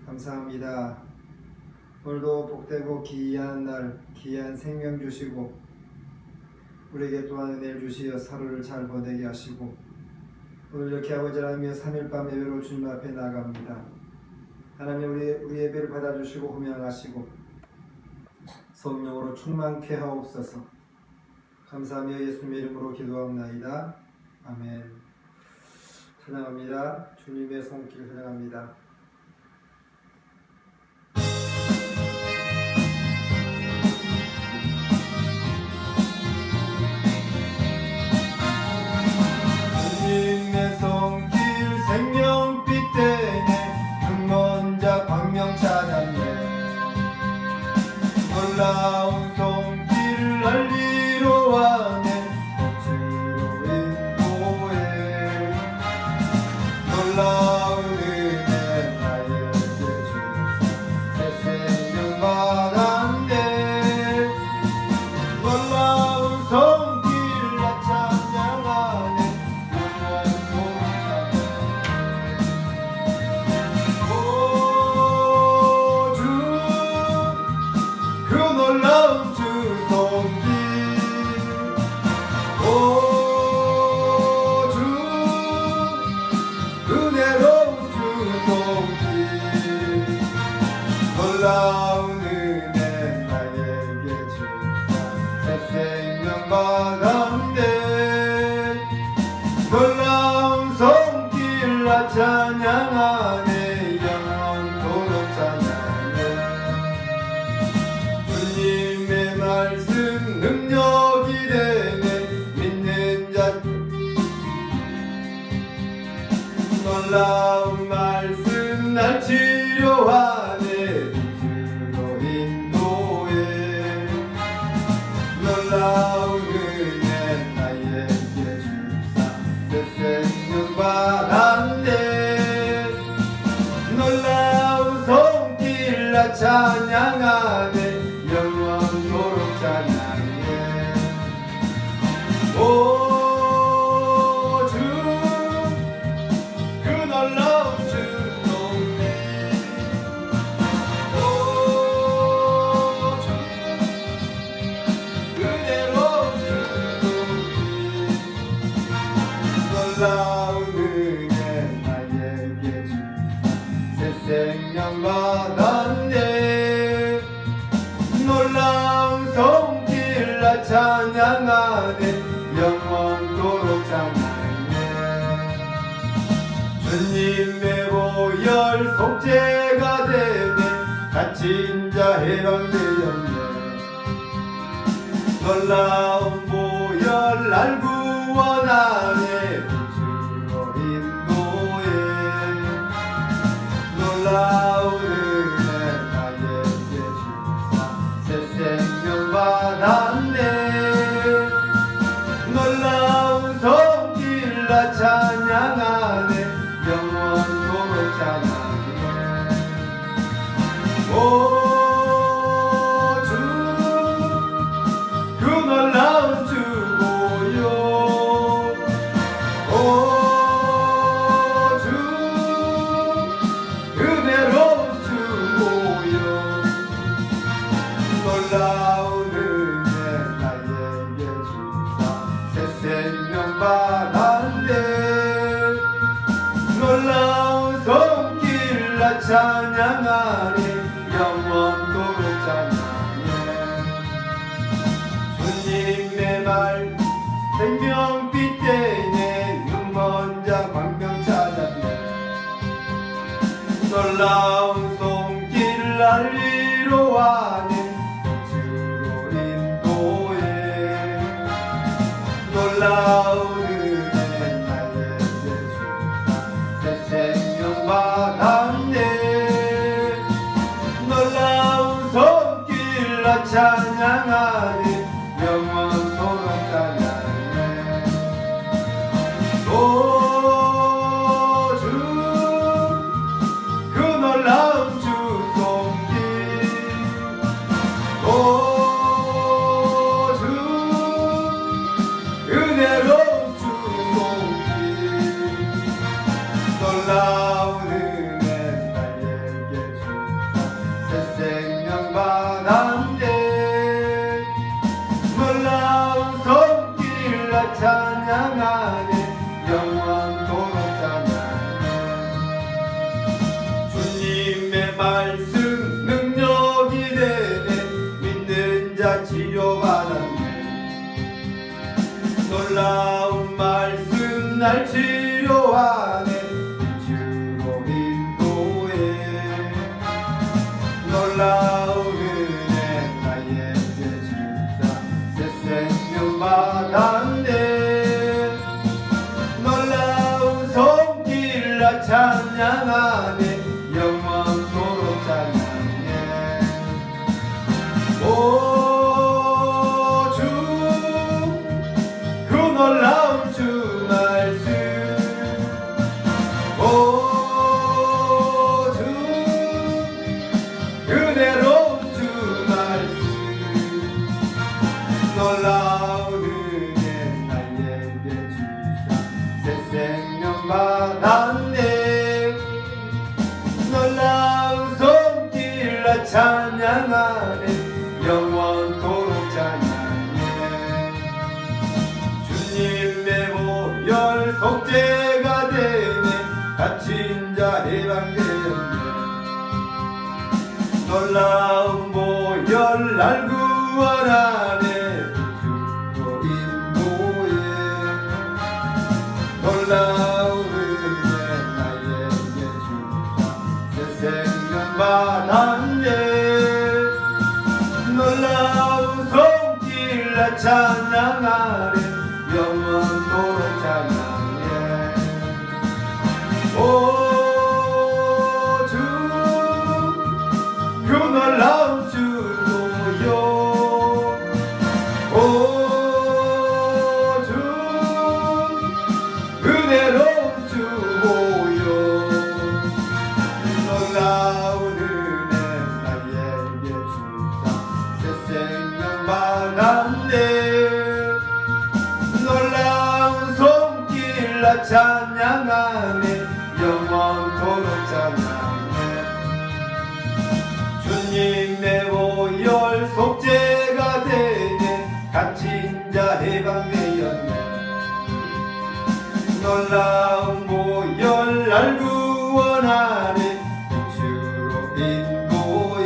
감사합니다. 오늘도 복되고 귀한 날, 귀한 생명 주시고 우리에게 또한 은혜를 주시어 하루를 잘 보내게 하시고 오늘 이렇게 아버지 하나님의 3일밤 예배로 주님 앞에 나갑니다. 하나님 우리 예배를 받아주시고 호명하시고 성령으로 충만케 하옵소서. 감사하며 예수님의 이름으로 기도하옵나이다. 아멘. 찬양합니다. 주님의 손길 찬양합니다. 주님의 손길 생명빛 되네 흠먼 자 광명 찾았네 놀라운 손길을 알리러 왔네 빛으로 인도해 놀라운 은혜 나에게 주사 새 생명 받았네 놀라운 손길 나 찬양하네 놀라운 주 손길 오주 은혜로운 주 손길 놀라운 은혜 나에게 주사 새 생명 받았네 놀라운 손길 나 찬양하네 영원토록 찬양해 주님의 말씀 능력이 되네 믿는 자 놀라운 말씀 날 치료하네 빛으로 인도해 놀라운 은혜 나에게 주사 새 생명 받았네 놀라운 손길 나 찬양하네 영원토록 찬양해 오주 그 놀라운 주 손길 오주 은혜로운 주 손길 놀라운 은혜 나에게 주사 새 생명 받았네 놀라운 손길 나 찬양하네 영원토록 찬양해 주님의 보혈 속죄가 되네 갇힌 자 해방되었네 놀라운 보혈 날 구원하네 빛으로 인도해 놀라운 은혜 나에게 주사 새 생명 받았네 놀라운 손길 나 찬양하네 영원토록 찬양해 오주 그 놀라운 주 보혈 오주 은혜로운 주 보혈 놀라운 은혜 나에게 주사 새 생명 받았네 놀라운 손길 나 찬양하네 영원토록 찬양해 주님의 말 생명빛 되네 눈먼 자 광명 찾았네 놀라운 손길 알리러 와네 빛으로 인도해 놀라운 은혜 나에게 주사 새 생명 받았네 놀라운 손길 나 찬양하네 영원토록 찬양해 오주 그 놀라운 주 손길 오주 은혜로 말씀 능력이 되네 믿는 자 치료받았네 놀라운 말씀 날 치료하네 주로 인도해 놀라운 은혜 나에게 주사 새 생명 받았네 놀라운 손길 나 찬양하네 영원토록 찬양해 오 주 그 놀라운 주 말씀 오 주 은혜로운 주 말씀 놀라운 은혜 나에게 주사 새 생명 받았네 놀라운 손길 나 찬양하네 영원토록 찬양해 주님의 보혈 속죄가 되네 갇힌 자 해방되었네 놀라운 보혈 날 구원하네 주로 인도해 놀라운 은혜 나에게 주사 새 생명 받았네 놀라운 손길 나 찬양하네 영원토록 찬양해 오 주 그 놀라운 주요 오 주 은혜로운 주요 놀라운 은혜 나에게 주사 새 생명 받았네 놀라운 손길 나 찬양하네 영원토록 찬양해 주님의 보혈 속죄가 되네 갇힌 자 해방되었네 놀라운 보혈 날 구원하네 주로 인도해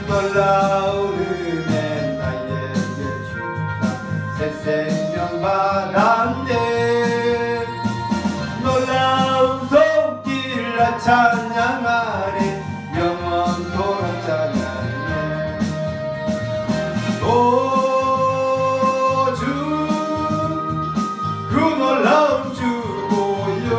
놀라운 은혜 나에게 주사 새 생명 받았네 놀라운 손길 나 찬양하네 영원토록 찬양해 오 주 그 놀라운 주고요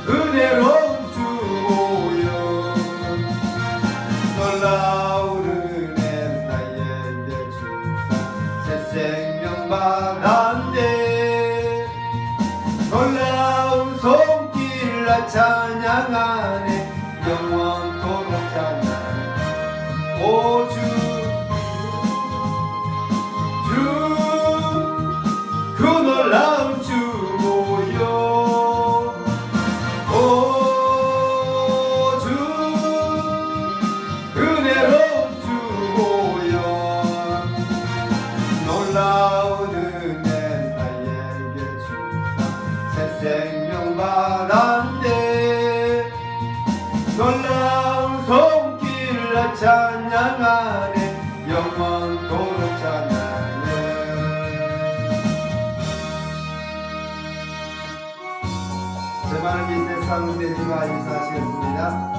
은혜로운 주고요 놀라운 은혜 나에게 주사 새 생명 받았네 놀라운 손길 나 찬양하네 영원토록 찬양해 오 주 그 놀라운 주고요 오 주 은혜로운 주고요 놀라운 은혜 나에게 주사 새 생명 받았네 놀라운 손길 나 찬양하네 영원토록 찬양해 제 많은 빛의 상대지마 인사하시겠습니다.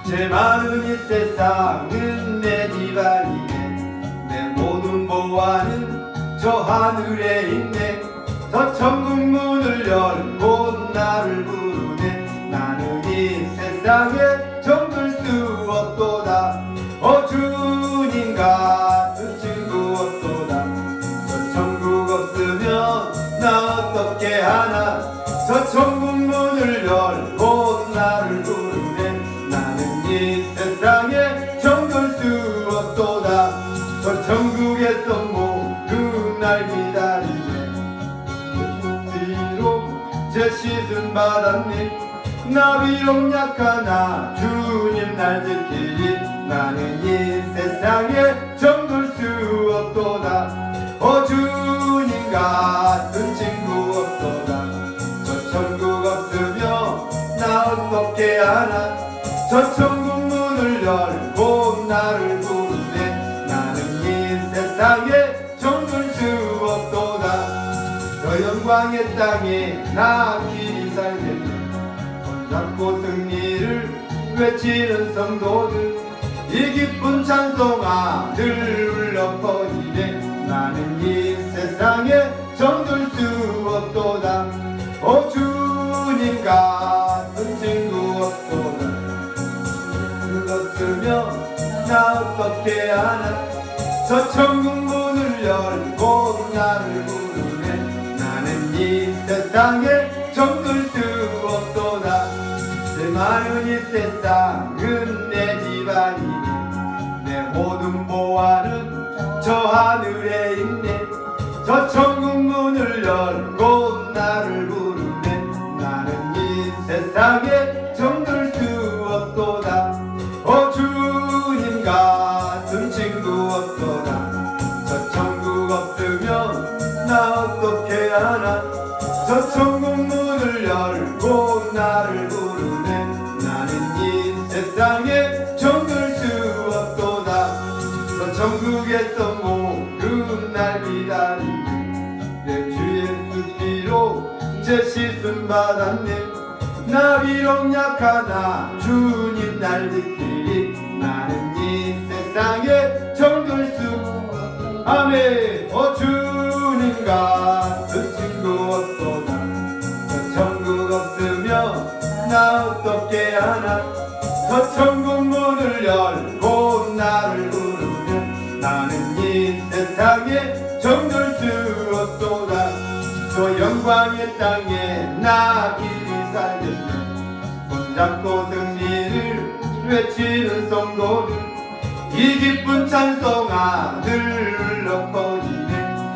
제 많은 이 세상은 내 집안이네 내 모든 보화는 저 하늘에 있네 저 천국 문을 열고 나를 부르네 나는 이 세상에 정들 수 없도다 주님 같은 친구 없도다 저 천국 없으면 나 어떻게 하나 저 천국 문을 열고 나를 부르네 나는 이 세상에 정들 수 없도다 저 천국에서 모두 날 기다리네 뒤로 제 씻음 받았네. 나 비록 약하나 주님 날 지키리. 나는 이 세상에 정들 수 없도다. 주님 같은 친구 없도다. 저 천국 없으며 나 어떻게 하나. 저 천국 문을 열고 나를 부르네. 나는 이 세상에 정들 수 없도다. 저 영광의 땅에 나 길이 살겠네. 손잡고 승리를 외치는 성도들, 이 기쁜 찬송아 늘 울려 퍼지네. 나는 이 세상에 정들 수 없도다. 주님 같은 친구 없도다. 그렇으며 나 어떻게 하나. 저 천국 문을 열고 나를 부르네. 나는 이 세상에 정들 수 없도다. 내 많은 이 세상은 내 집안이니 내 모든 보화는 저 하늘에 있네. 저 천국 문을 열고 나를 부르네. 나는 이 세상에 정들 수 없도다. 주님 같은 친구 없도다. 저 천국 없으면 나 어떻게 하나. 저 천국 문을 열고 나를 부르네. 나는 이 세상에 정들 수 없도다. 저 천국에서 모든 날 기다리네. 내 주 예수 피로 제 씻음 받았네. 나 비록 약하나 주님 날 지키리. 나는 이 세상에 정들 수. 아멘. 주님 같은 친구 없도다. 저 천국 없으며 나 어떻게 하나. 저 천국 문을 열고 나를 부르면 나는 이 세상에 정들 수 없도다. 저 영광의 땅에 나 길이 살겠네. 손잡고 승리를 외치는 성도들, 이 기쁜 찬송아 늘 울려 퍼지네.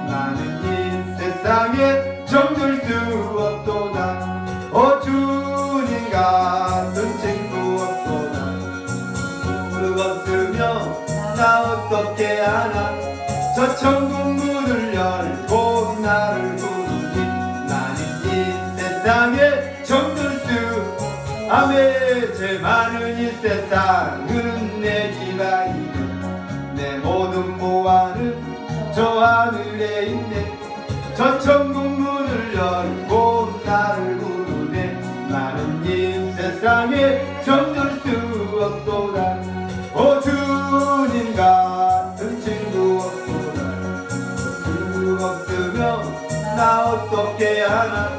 나는 이 세상에 정들 수 없도다. 주님 같은 친구 없도다. 그 없으며 나 어떻게 하나. 저 천국 문을 열고 나를 부르니. 나는 이 세상에 정들 수. 아멘. 제 많은 이 세상은 내 집안이네. 내 모든 보화는 저 하늘에 있네. 저 천국 문을 열고 나를 부르네. 나는 이 세상에 정들 수 없도다. 주님 같은 친구 없도다. 친구 없으며 나 어떻게 하나.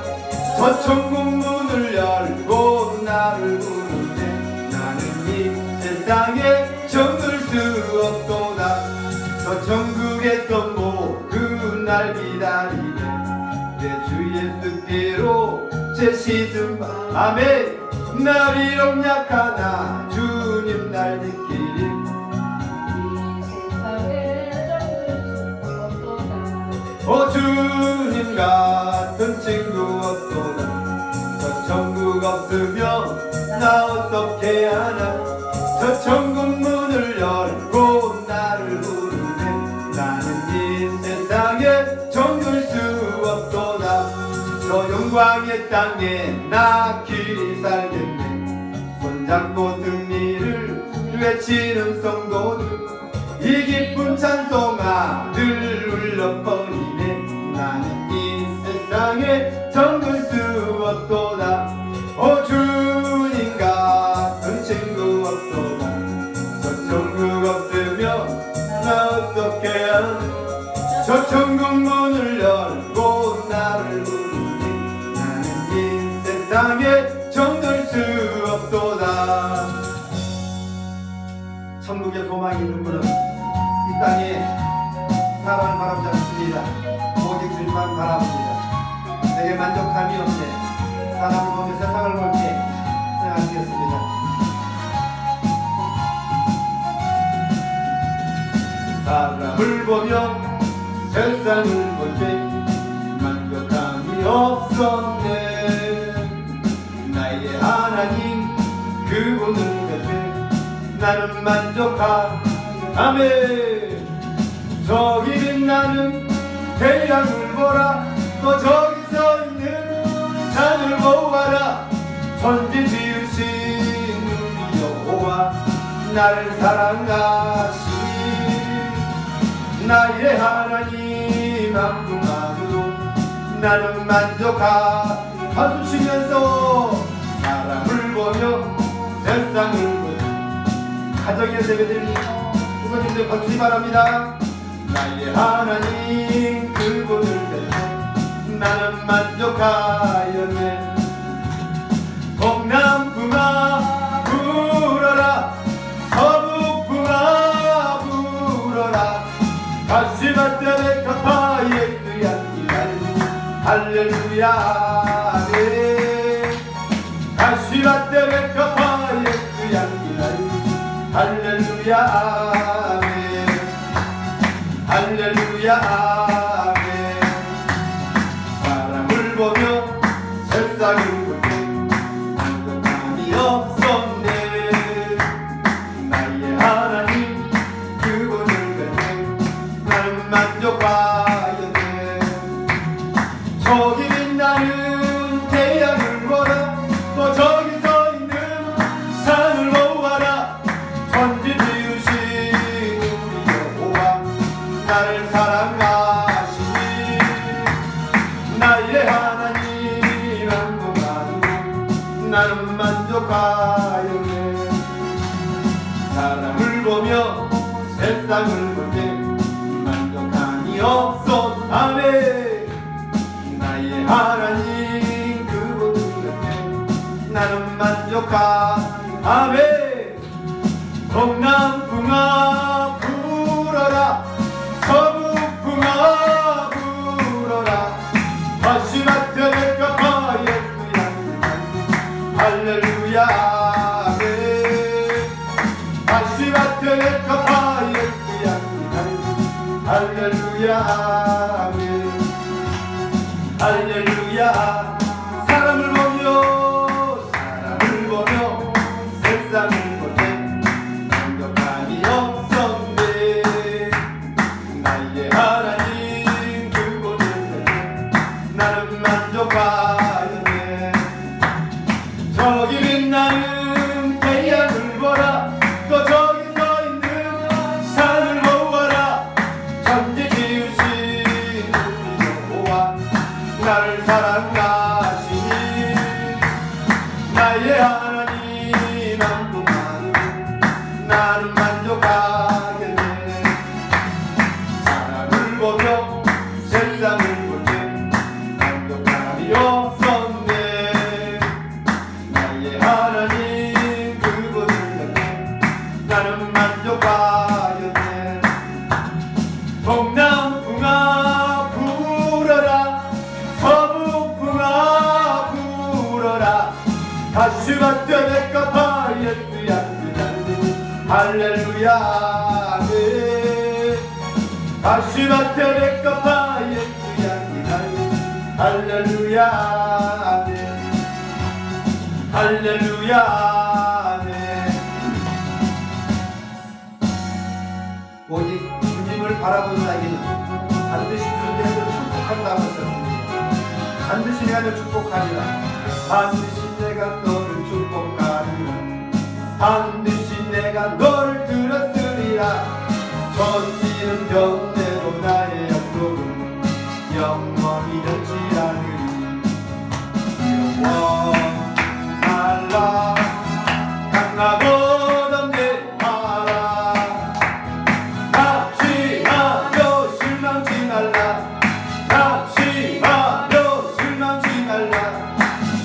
저 천국 문을 열고 나를 부르네. 나는 이 세상에 정들 수 없도다. 저 천국에서 모든 날 기다리네. 내 주 예수께로 제 씻음. 아멘. 나 비록 약하나 주님 날 지키리. 이 세상에 정들 수 없도다. 주님 같은 친구 없도다. 저 천국 없으며 나 어떻게 하나. 저 천국 문을 열고 나를 부르네. 나는 이 세상에 정들 수 없도다. 저 영광의 땅에 나 길이 살겠네. 손잡고 승리를 외치는 성도들, 이 기쁜 찬송아 늘 울려 퍼지네. 나는 이 세상에 정들 수 없도다. 주님 같은 친구 없도다. 저 천국 없으며 나 어떻게 하나. 저 천국 문을 열고 나를 부르니. 나는 이 세상에 정들 수 없도다. 천국의 소망이 있는 분은 이 땅에 사랑을 바라보지 않습니다. 오직 주님만 바라봅니다. 내게 만족함이 없네. 사람을 보며 세상을 볼 때 생각하시겠습니다. 사람을 보며 세상을 볼 때 만족함이 없었네. 나는 만족하네. 저기 빛나는 태양을 보라. 또 저기 서 있는 산을 보아라. 천지 지으신 우리 여호와 나를 사랑하시니 나의 하나님 한 분만으로 나는 만족하. 박수 치면서 사람을 보며 세상을 보며 가정의 세배들 부모님들 박수시 바랍니다. 나의 하나님 그분을 뵈며 나는 만족하였네. 동남풍아 불어라. 서북풍아 불어라. 가시밭들의 가파에 귀한 기다림 할렐루야 아멘. 가시밭들의 가파에 귀한 기다림 할렐루야 아멘. 할렐루야 아멘. 사람을 보며 세상을 보며 만족함이 없었네. 나의 하나님 그분을 뵙네. 나는 만족하였네. 저기 빛나는 태양을 보라. 또 저기 서 있는 산을 보아라. 천지 지으신 우리 여호와 나를 사랑하시니 나의 하나님 한 분만으로 나는 만족하였네. 사람을 보며 세상을 볼 때 만족함이 없었다네. 나의 하나님 그분을 뵙네. 나는 만족하네. 동남풍아 불어라. 서북풍아 불어라. 가시밭에 가파에 귀한 할렐루야 아멘. 가시밭에 가파에 귀한 할렐루야 아멘. 할렐루야. 사람을 보며 세상을 볼 때 만족함이 없었네. 나의 하나님 그곳을 뵙네. 나는 만족하였네. 저기 빛나는 태양을 보라. 또 저기 서 있는 산을 보아라. 천지 지으신 우리 여호와 나를 사랑하시니 나의 하나님 한 분만으로 나는 만족하겠네. 사람을 보며 세상을 볼 때 만족함이 없었네. 나의 하나님 그분을 뵙네. 나는 만족하였네. 동남풍아 불어라. 서북풍아 불어라. 가시밭에 가파에 귀한 그날 할렐루야 아멘. 가시밭에 가파에 귀한 그날 할렐루야 아멘. 할렐루야 아멘. 오직 주님을 바라보는 자에게는 반드시 주는 대로 축복한다고 하셨습니다. 반드시 내가 너 축복하리라. 반드시 내가 너를 축복하리라. 반드시 내가 너를 들었으리라. 천지는 변대로 나의 약속은 영원히 변치 않으리. 영원하라. 강하고 담대하라. 낙심하며 실망치 말라. 낙심하며 실망치 말라.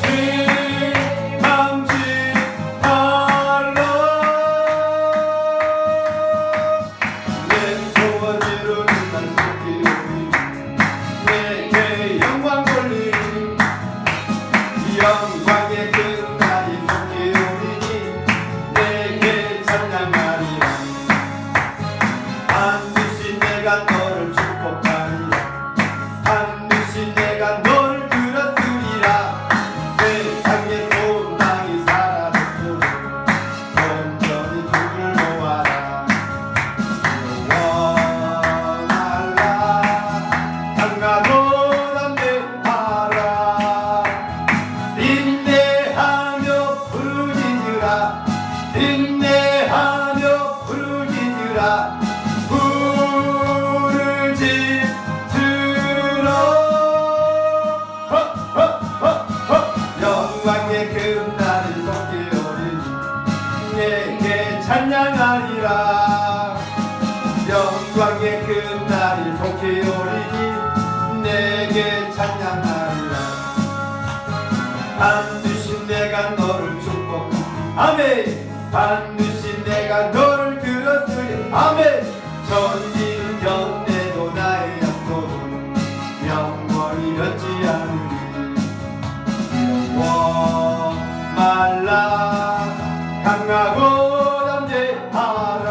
실망치 말라. 영광의 금날이 속히 오리니 내게 찬양하리라. 영광의 금날이 속히 오리니 내게 찬양하리라. 반드시 내가 너를 축복하리. 아멘. 반드시 내가 너를 들었으리. 아멘. 전진 견내도 나의 약속은 영원히 변치 않으리. 영원 말라 강하고 담대하라.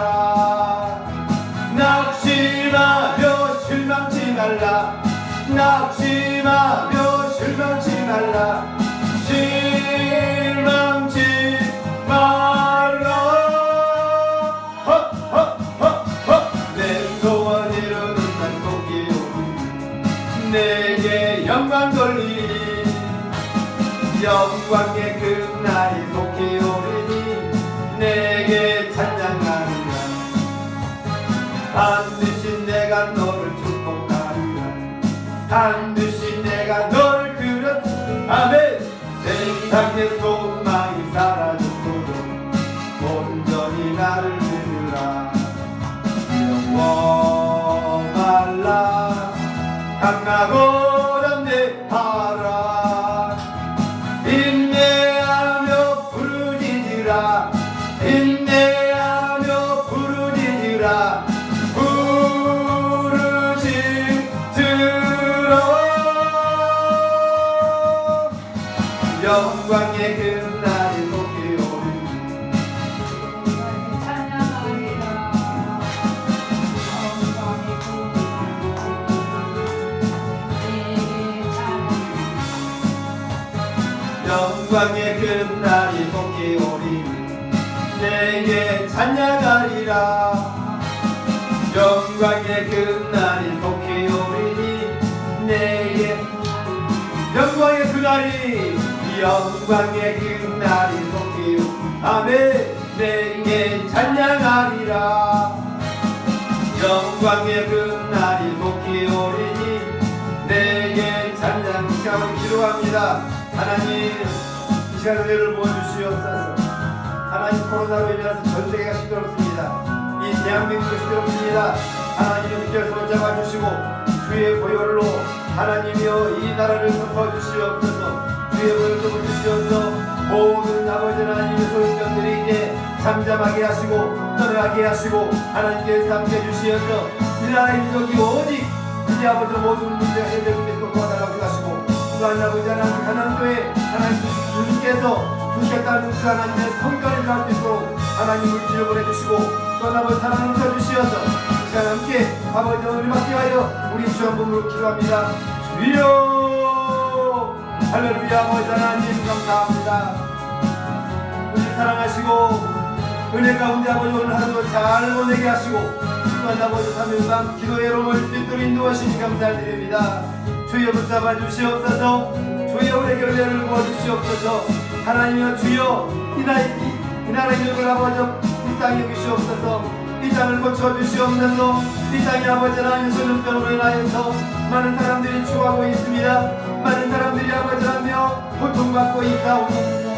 낙심하며 실망치 말라. 낙심하며 실망치 말라. 실망치 말라. 내 소원 이루는 날 속이 오니 내게 영광 돌리리. 영광의 금날이 속히 오리니 내게 찬양하리라. 반드시 내가 너를 축복하리라. 반드시 내가 너를 들었으리. 아멘. 세상의 소망이 사라졌어도 온전히 나를 들으라. 영원 말라 강하고 담대하라. 인내하며 부르짖으라. 인내하며 부르짖으라. 부르짖으라. 영광의 금날이 속히 오리니 찬양하리라. 영광의 금날이 속히 오리니 내게 찬양하리라. 영광의 금날이 속히 오리니 내게 영광의 그날이 영광의 그날이 속히 오리니 아멘. 내게 찬양하리라. 영광의 그날이 속히 오리니 내게 찬양. 이 시간을 기도합니다. 하나님, 이 시간 은혜를 부어주시옵소서. 하나님, 코로나로 인해서 전 세계가 시끄럽습니다. 이 대한민국도 시끄럽습니다. 하나님께서 손잡아 주시고 주의 보혈로 하나님이여 이 나라를 덮어 주시옵소서. 주의 보혈로 덮어 주시옵소서. 모든 아버지 하나님의 소유권들이 이제 잠잠하게 하시고 떠나게 하시고 하나님께서 함께 주시어서 이 나라의 민족이 오직 우리 아버지 모든 문제가 해결될 수 있도록 도와달라고 하시고 또한 아버지 하나님 가난교회 하나님 주님께서 주셨다는 그 하나님의 성과를 갈 수 있도록 하나님을 기억을 해주시고 또한 아버지 사랑을 써주시어서 이 시간 함께 아버지 은혜 받게 하여 우리 주 한 분으로 기도합니다. 주여 할렐루야. 아버지 하나님 감사합니다. 우리 사랑하시고 은혜 가운데 아버지 오늘 하루도 잘 보내게 하시고 또한 아버지 3일간 기도회로 모일 수 있도록 인도하시니 감사드립니다. 주여 붙잡아 주시옵소서. 주여 우리 결례를 부어주시옵소서. 하나님여 주여 이 나라의 일을 아버지 불쌍히 여기시옵소서. 이 땅을 고쳐주시옵소서. 이 땅의 아버지 하나님의 전염병으로 인하여서 많은 사람들이 추구하고 있습니다. 많은 사람들이 아버지 하며 고통받고 있사오니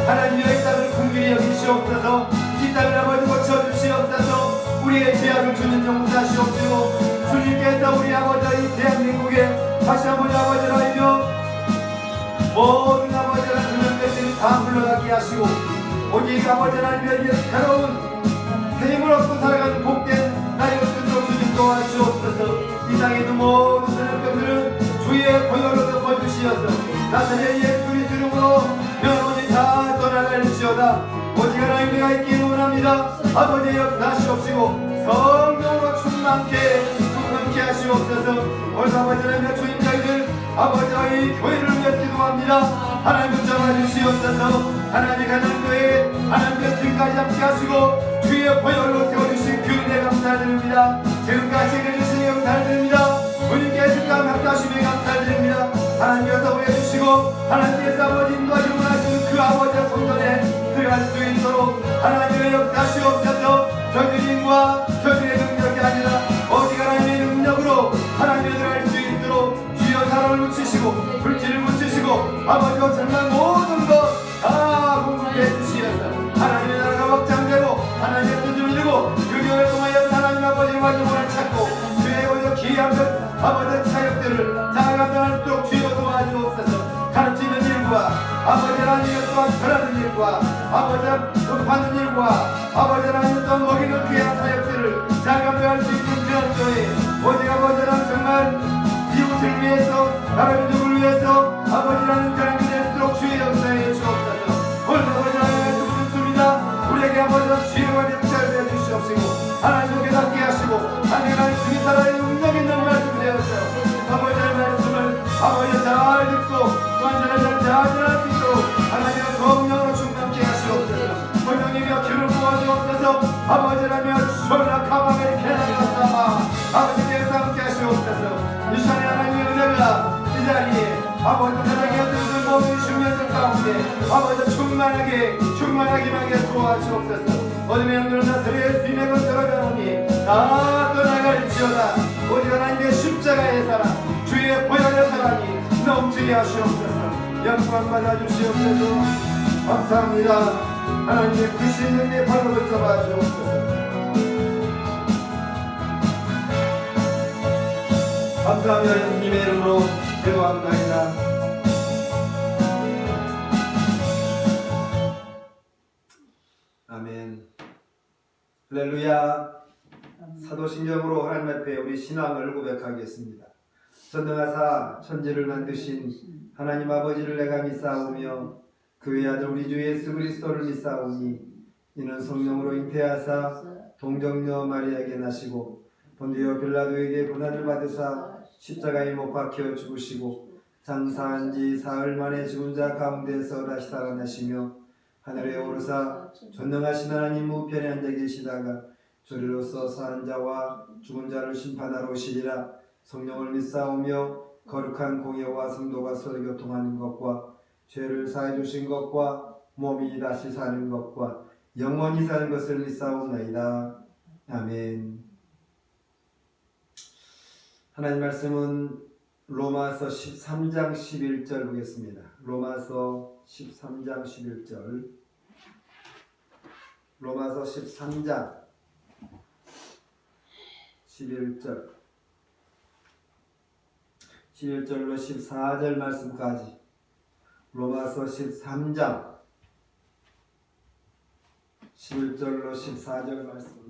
하나님여 이 땅을 긍휼히 여기시옵소서. 이 땅을 아버지 고쳐주시옵소서. 우리의 죄악을 주님 용서하시옵시고 주님께서 우리 아버지 이 대한민국에 다시 한번 아버지 하나님여 모든 아버지 하나님의 것들이 다 물러가게 하시고 오직 아버지 하나님의 새로운 힘을 얻고 살아가는 복된 나의 것들로 주님 도와주옵소서. 이 땅에 있는 모든 사람들은 주의 보혈로 덮어주시어서 나사렛 예수 그리스도 이름으로 영원히 다 떠나갈지어다. 오직 하나님과 있기를 원합니다. 아버지의 역사하시옵시고 성령으로 충만케 하시옵소서. 오늘 아버지 하나님의 주인자들 아버지의 교회를 위해 기도합니다. 하나님 붙잡아주시옵소서. 하나님의 가난교회 하나님의 주님까지 함께 하시고 주의 보혈로 세워주신 그 은혜 감사드립니다. 지금까지 해주시니 감사드립니다. 주님께서 함께 하시니 감사드립니다. 하나님께서 보여주시고 하나님께서 아버지 인도하시고 하시는 그 아버지의 손전에 들어갈 수 있도록 하나님의 역사하시옵소서. 저들인과 저들의 능력이 아니라 오직 하나님의 능력으로 하나님의 들어갈 수 있도록 주여 사랑을 붙이시고 불길을 붙이시고 아버지와 정말 모든 것 다 전하는 일과 아버지 또 받는 일과 아버지 하나님 또 먹이는 귀한 사역들을 잘 감당할 수 있는 그런 교회 오직 아버지 하나님 정말 이웃을 위해서 나라 민족을 위해서 아버지라는 그런 그대로 주의 역사에 주옵소서. 오늘 아버지 하나님 주십니다. 우리에게 아버지 지혜와 능력을 주시옵시고 하나님 깨닫게 하시고 하나님 주의 사랑의 능력 있는 말씀 되어서 아버지의 말씀을 아버지 잘 듣고 완전한 잘 전할 수 있도록 하나님의 성령으로 충만케 하시옵소서. 성령님이여 기름 부어주옵소서. 아버지라며 전라 가방을 캐나가사마 아버지께서 함께 하시옵소서. 이 시간에 하나님의 은혜가 이 자리에 아버지 사랑의 뜻을 모든 중요한 가운데 아버지 충만하기만 하게 도와주옵소서. 어둠의 영들은 나서리의 수임의 것들을 가오니 다 떠나갈지어다. 오직 하나님의 십자가의 사랑 주의 보혈의 사랑이 넘치게 하시옵소서. 영광 받아주시옵소서. 감사합니다. 하나님의 크신 은혜 발로 붙잡아 주옵소서. 감사하며 예수님의 이름으로 기도합나이다. 아멘. 할렐루야. 사도신경으로 하나님 앞에 우리 신앙을 고백하겠습니다. 전능하사 천지를 만드신 하나님 아버지를 내가 믿사오며 그의 아들 우리 주 예수 그리스도를 믿사오니 이는 성령으로 잉태하사 동정녀 마리아에게 나시고 본디오 빌라도에게 고난을 받으사 십자가에 못 박혀 죽으시고 장사한 지 사흘 만에 죽은 자 가운데서 다시 살아나시며 하늘에 오르사 전능하신 하나님 우편에 앉아 계시다가 저리로서 사한 자와 죽은 자를 심판하러 오시리라. 성령을 믿사오며 거룩한 공예와 성도가 서로 교통하는 것과 죄를 사해 주신 것과 몸이 다시 사는 것과 영원히 사는 것을 믿사옵나이다. 아멘. 하나님 말씀은 로마서 13장 11절 보겠습니다. 로마서 13장 11절. 로마서 13장 11절 11절로 14절 말씀까지 로마서 13장 11절로 14절 말씀.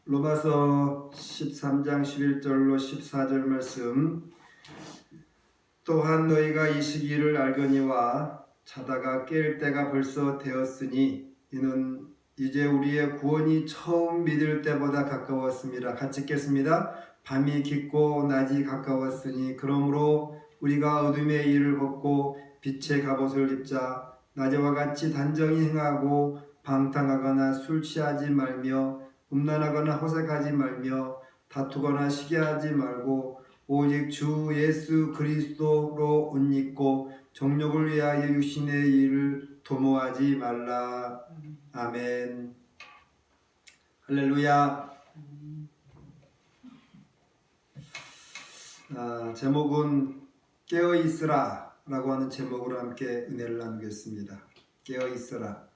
로마서 13장 11절로 14절 말씀. 또한 너희가 이 시기를 알거니와 자다가 깰 때가 벌써 되었으니 이는 이제 우리의 구원이 처음 믿을 때보다 가까웠습니다. 같이 읽겠습니다. 밤이 깊고 낮이 가까웠으니 그러므로 우리가 어둠의 일을 벗고 빛의 갑옷을 입자. 낮에와 같이 단정히 행하고 방탕하거나 술 취하지 말며 음란하거나 호색하지 말며 다투거나 시기하지 말고 오직 주 예수 그리스도로 옷 입고 정욕을 위하여 육신의 일을 도모하지 말라. 아멘. 할렐루야. 제목은 깨어있으라 라고 하는 제목으로 함께 은혜를 나누겠습니다. 깨어있으라.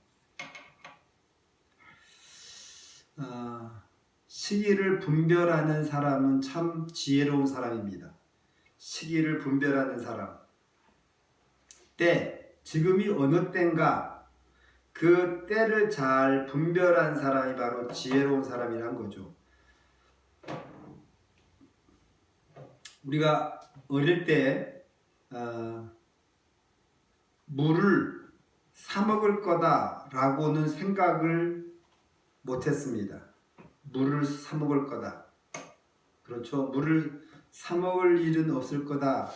시기를 분별하는 사람은 참 지혜로운 사람입니다. 시기를 분별하는 사람. 때, 지금이 어느 때인가 그 때를 잘 분별한 사람이 바로 지혜로운 사람이란 거죠. 우리가 어릴 때 물을 사 먹을 거다라고는 생각을 못했습니다. 물을 사 먹을 거다. 그렇죠. 물을 사 먹을 일은 없을 거다.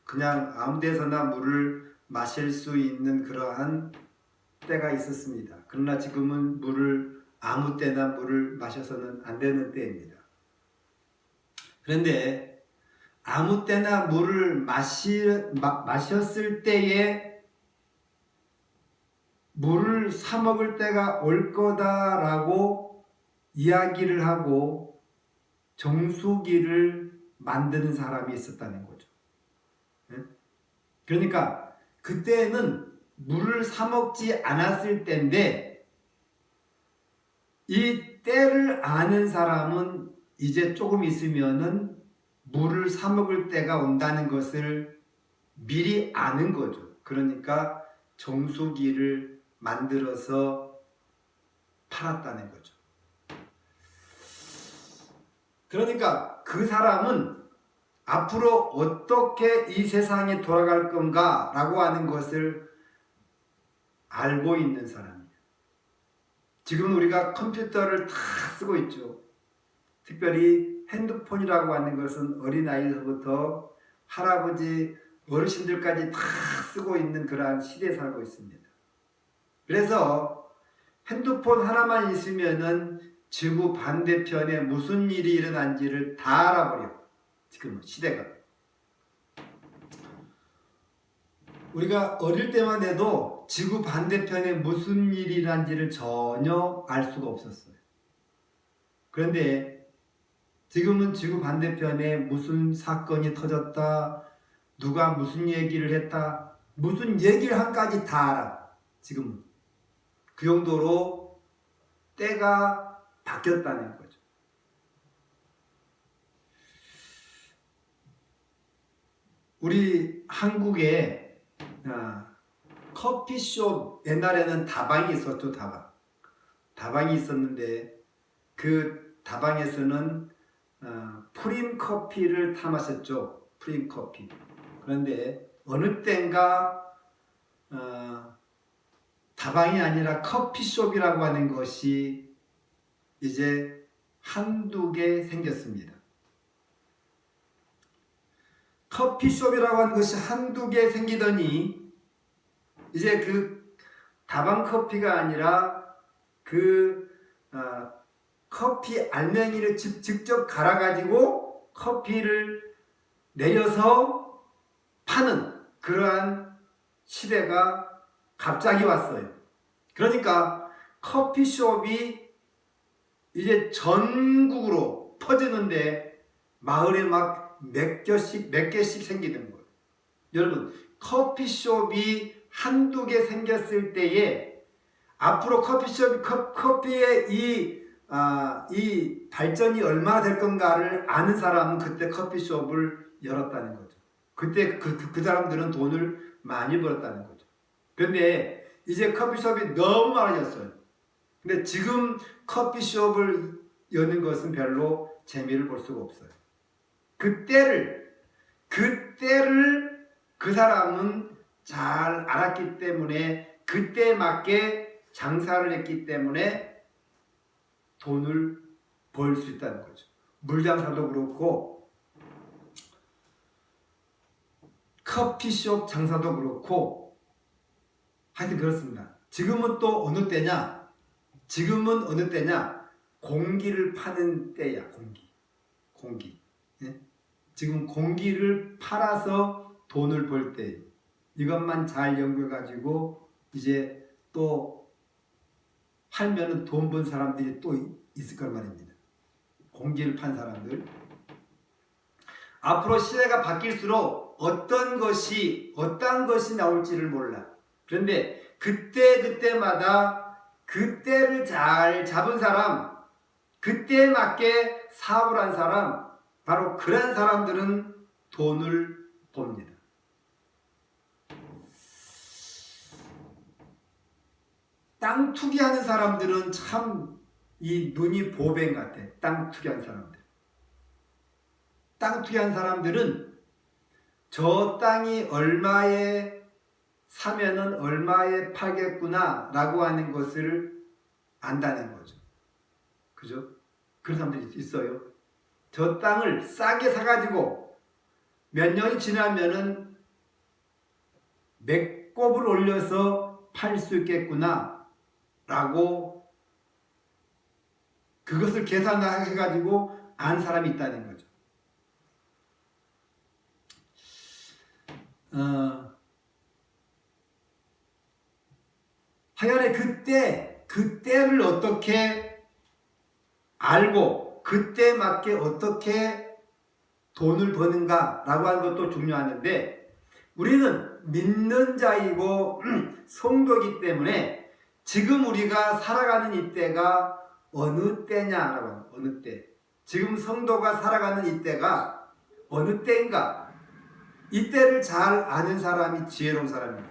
그냥 아무 데서나 물을 마실 수 있는 그러한 때가 있었습니다. 그러나 지금은 물을 아무 때나 물을 마셔서는 안 되는 때입니다. 그런데 아무 때나 물을 마셨을 때에 물을 사 먹을 때가 올 거다라고 이야기를 하고 정수기를 만드는 사람이 있었다는 거죠. 그러니까 그때는 물을 사 먹지 않았을 때인데 이 때를 아는 사람은 이제 조금 있으면은 물을 사 먹을 때가 온다는 것을 미리 아는 거죠. 그러니까 정수기를 만들어서 팔았다는 거죠. 그러니까 그 사람은 앞으로 어떻게 이 세상이 돌아갈 건가 라고 하는 것을 알고 있는 사람이에요. 지금 우리가 컴퓨터를 다 쓰고 있죠. 특별히 핸드폰이라고 하는 것은 어린아이서부터 할아버지, 어르신들까지 다 쓰고 있는 그러한 시대에 살고 있습니다. 그래서 핸드폰 하나만 있으면은 지구 반대편에 무슨 일이 일어난지를 다 알아버려요. 지금 시대가. 우리가 어릴 때만 해도 지구 반대편에 무슨 일이 일어난지를 전혀 알 수가 없었어요. 그런데 지금은 지구 반대편에 무슨 사건이 터졌다, 누가 무슨 얘기를 했다, 무슨 얘기를 한까지 다 알아. 지금은. 그 정도로 때가 바뀌었다는 거죠. 우리 한국에 커피숍, 옛날에는 다방이 있었죠. 다방이 있었는데 그 다방에서는 프림 커피를 타 마셨죠. 프림 커피. 그런데 어느 때인가 다방이 아니라 커피숍이라고 하는 것이 이제 한두 개 생겼습니다. 커피숍이라고 하는 것이 한두 개 생기더니 이제 그 다방 커피가 아니라 그 커피 알맹이를 직접 갈아가지고 커피를 내려서 파는 그러한 시대가 갑자기 왔어요. 그러니까 커피숍이 이제 전국으로 퍼지는데 마을에 막 몇 개씩 생기는 거예요. 여러분, 커피숍이 한두 개 생겼을 때에 앞으로 커피의 이 발전이 얼마나 될 건가를 아는 사람은 그때 커피숍을 열었다는 거죠. 그때 그 사람들은 돈을 많이 벌었다는 거죠. 그런데 이제 커피숍이 너무 많아졌어요. 근데 지금 커피숍을 여는 것은 별로 재미를 볼 수가 없어요. 그때를 그 사람은 잘 알았기 때문에 그때에 맞게 장사를 했기 때문에 돈을 벌 수 있다는 거죠. 물장사도 그렇고 커피숍 장사도 그렇고 하여튼 그렇습니다. 지금은 또 어느 때냐? 공기를 파는 때야. 공기. 예? 지금 공기를 팔아서 돈을 벌 때 이것만 잘 연구해가지고 이제 또 팔면은 돈 번 사람들이 또 있을 걸 말입니다. 공기를 판 사람들. 앞으로 시대가 바뀔수록 어떤 것이 나올지를 몰라. 그런데 그때마다 그때를 잘 잡은 사람, 그때에 맞게 사업을 한 사람, 바로 그런 사람들은 돈을 법니다. 땅 투기하는 사람들은 참 이 눈이 보뱅 같아. 땅 투기한 사람들. 땅 투기한 사람들은 저 땅이 얼마에 사면은 얼마에 팔겠구나 라고 하는 것을 안다는 거죠. 그죠? 그런 사람들이 있어요. 저 땅을 싸게 사가지고 몇 년이 지나면은 몇 곱을 올려서 팔 수 있겠구나 라고 그것을 계산해가지고 안 사람이 있다는 거죠. 하여간에 그때를 어떻게 알고 그때에 맞게 어떻게 돈을 버는가 라고 하는 것도 중요하는데 우리는 믿는 자이고 성도이기 때문에 지금 우리가 살아가는 이때가 어느 때냐라고 합니다. 어느 때. 지금 성도가 살아가는 이때가 어느 때인가? 이때를 잘 아는 사람이 지혜로운 사람입니다.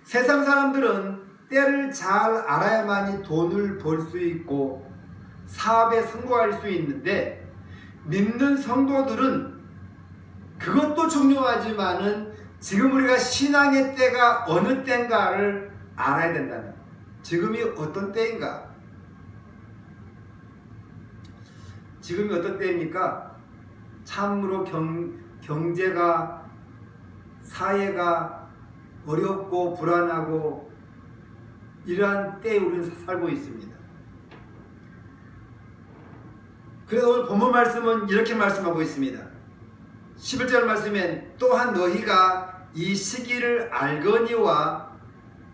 세상 사람들은 때를 잘 알아야만이 돈을 벌 수 있고 사업에 성공할 수 있는데, 믿는 성도들은 그것도 중요하지만은 지금 우리가 신앙의 때가 어느 때인가를 알아야 된다는 거예요. 지금이 어떤 때인가? 지금이 어떤 때입니까? 참으로 경제가, 사회가 어렵고 불안하고 이러한 때에 우리는 살고 있습니다. 그래서 오늘 본문 말씀은 이렇게 말씀하고 있습니다. 11절 말씀엔 또한 너희가 이 시기를 알거니와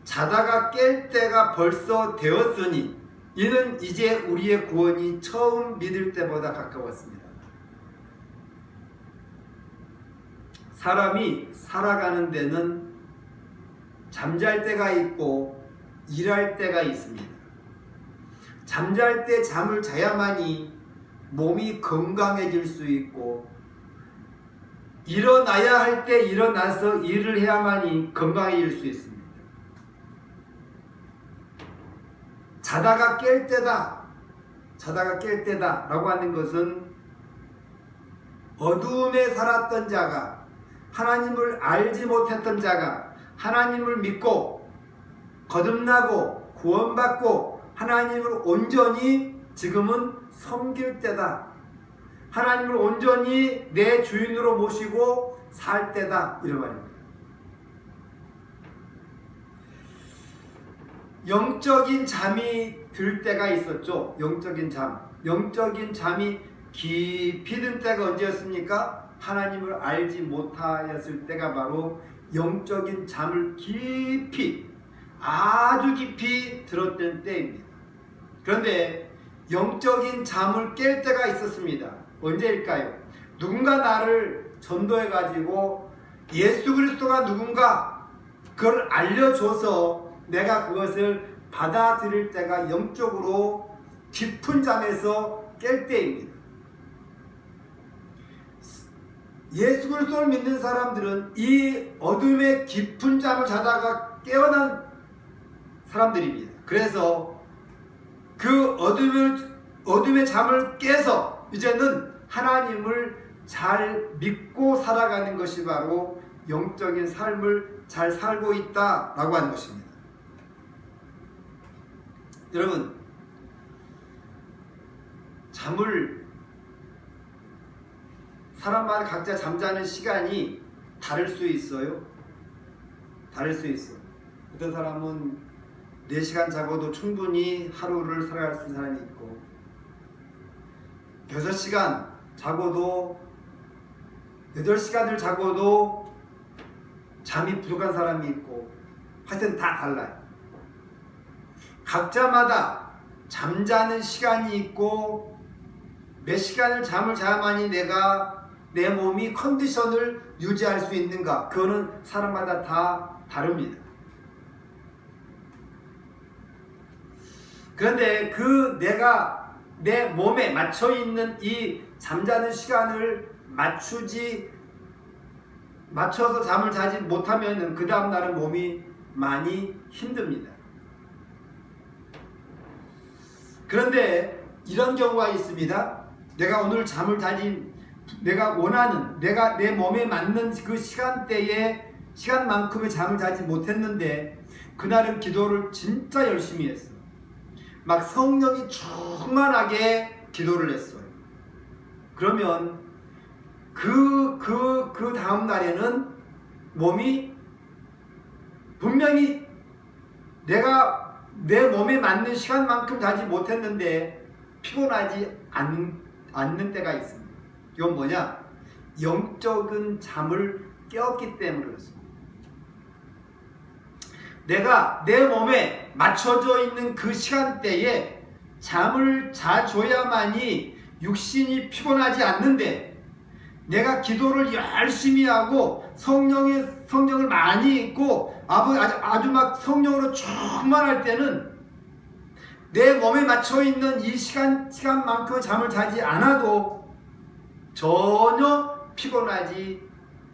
자다가 깰 때가 벌써 되었으니 이는 이제 우리의 구원이 처음 믿을 때보다 가까웠습니다. 사람이 살아가는 데는 잠잘 때가 있고 일할 때가 있습니다. 잠잘 때 잠을 자야만이 몸이 건강해질 수 있고, 일어나야 할 때 일어나서 일을 해야만이 건강해질 수 있습니다. 자다가 깰 때다, 자다가 깰 때다 라고 하는 것은 어두움에 살았던 자가, 하나님을 알지 못했던 자가 하나님을 믿고 거듭나고 구원받고 하나님을 온전히 지금은 섬길 때다, 하나님을 온전히 내 주인으로 모시고 살 때다, 이런 말입니다. 영적인 잠이 들 때가 있었죠. 영적인 잠이 깊이 든 때가 언제였습니까? 하나님을 알지 못하였을 때가 바로 영적인 잠을 깊이, 아주 깊이 들었던 때입니다. 그런데 영적인 잠을 깰 때가 있었습니다. 언제일까요? 누군가 나를 전도해 가지고 예수 그리스도가 누군가 그걸 알려줘서 내가 그것을 받아들일 때가 영적으로 깊은 잠에서 깰 때입니다. 예수 그리스도를 믿는 사람들은 이 어둠의 깊은 잠을 자다가 깨어난 사람들입니다. 그래서 그 어둠의 잠을 깨서 이제는 하나님을 잘 믿고 살아가는 것이 바로 영적인 삶을 잘 살고 있다라고 하는 것입니다. 여러분, 잠을 사람마다 각자 잠자는 시간이 다를 수 있어요. 다를 수 있어. 어떤 사람은 4시간 자고도 충분히 하루를 살아갈 수 있는 사람이 있고, 6시간 자고도, 8시간을 자고도 잠이 부족한 사람이 있고, 하여튼 다 달라요. 각자마다 잠자는 시간이 있고, 몇 시간을 잠을 자야만이 내가 내 몸이 컨디션을 유지할 수 있는가, 그거는 사람마다 다 다릅니다. 그런데 내가 내 몸에 맞춰 있는 이 잠자는 시간을 맞춰서 잠을 자지 못하면 그 다음 날은 몸이 많이 힘듭니다. 그런데 이런 경우가 있습니다. 내가 오늘 잠을 자지, 내가 원하는, 내가 내 몸에 맞는 그 시간만큼의 잠을 자지 못했는데 그날은 기도를 진짜 열심히 했어. 막 성령이 충만하게 기도를 했어요. 그러면 그 다음 날에는 몸이 분명히 내가 내 몸에 맞는 시간만큼 자지 못했는데 피곤하지 않는 때가 있습니다. 이건 뭐냐? 영적인 잠을 깨웠기 때문에 그렇습니다. 내가 내 몸에 맞춰져 있는 그 시간대에 잠을 자줘야만이 육신이 피곤하지 않는데, 내가 기도를 열심히 하고 성령을 많이 읽고 아주 막 성령으로 충만할 때는 내 몸에 맞춰 있는 이 시간만큼 잠을 자지 않아도 전혀 피곤하지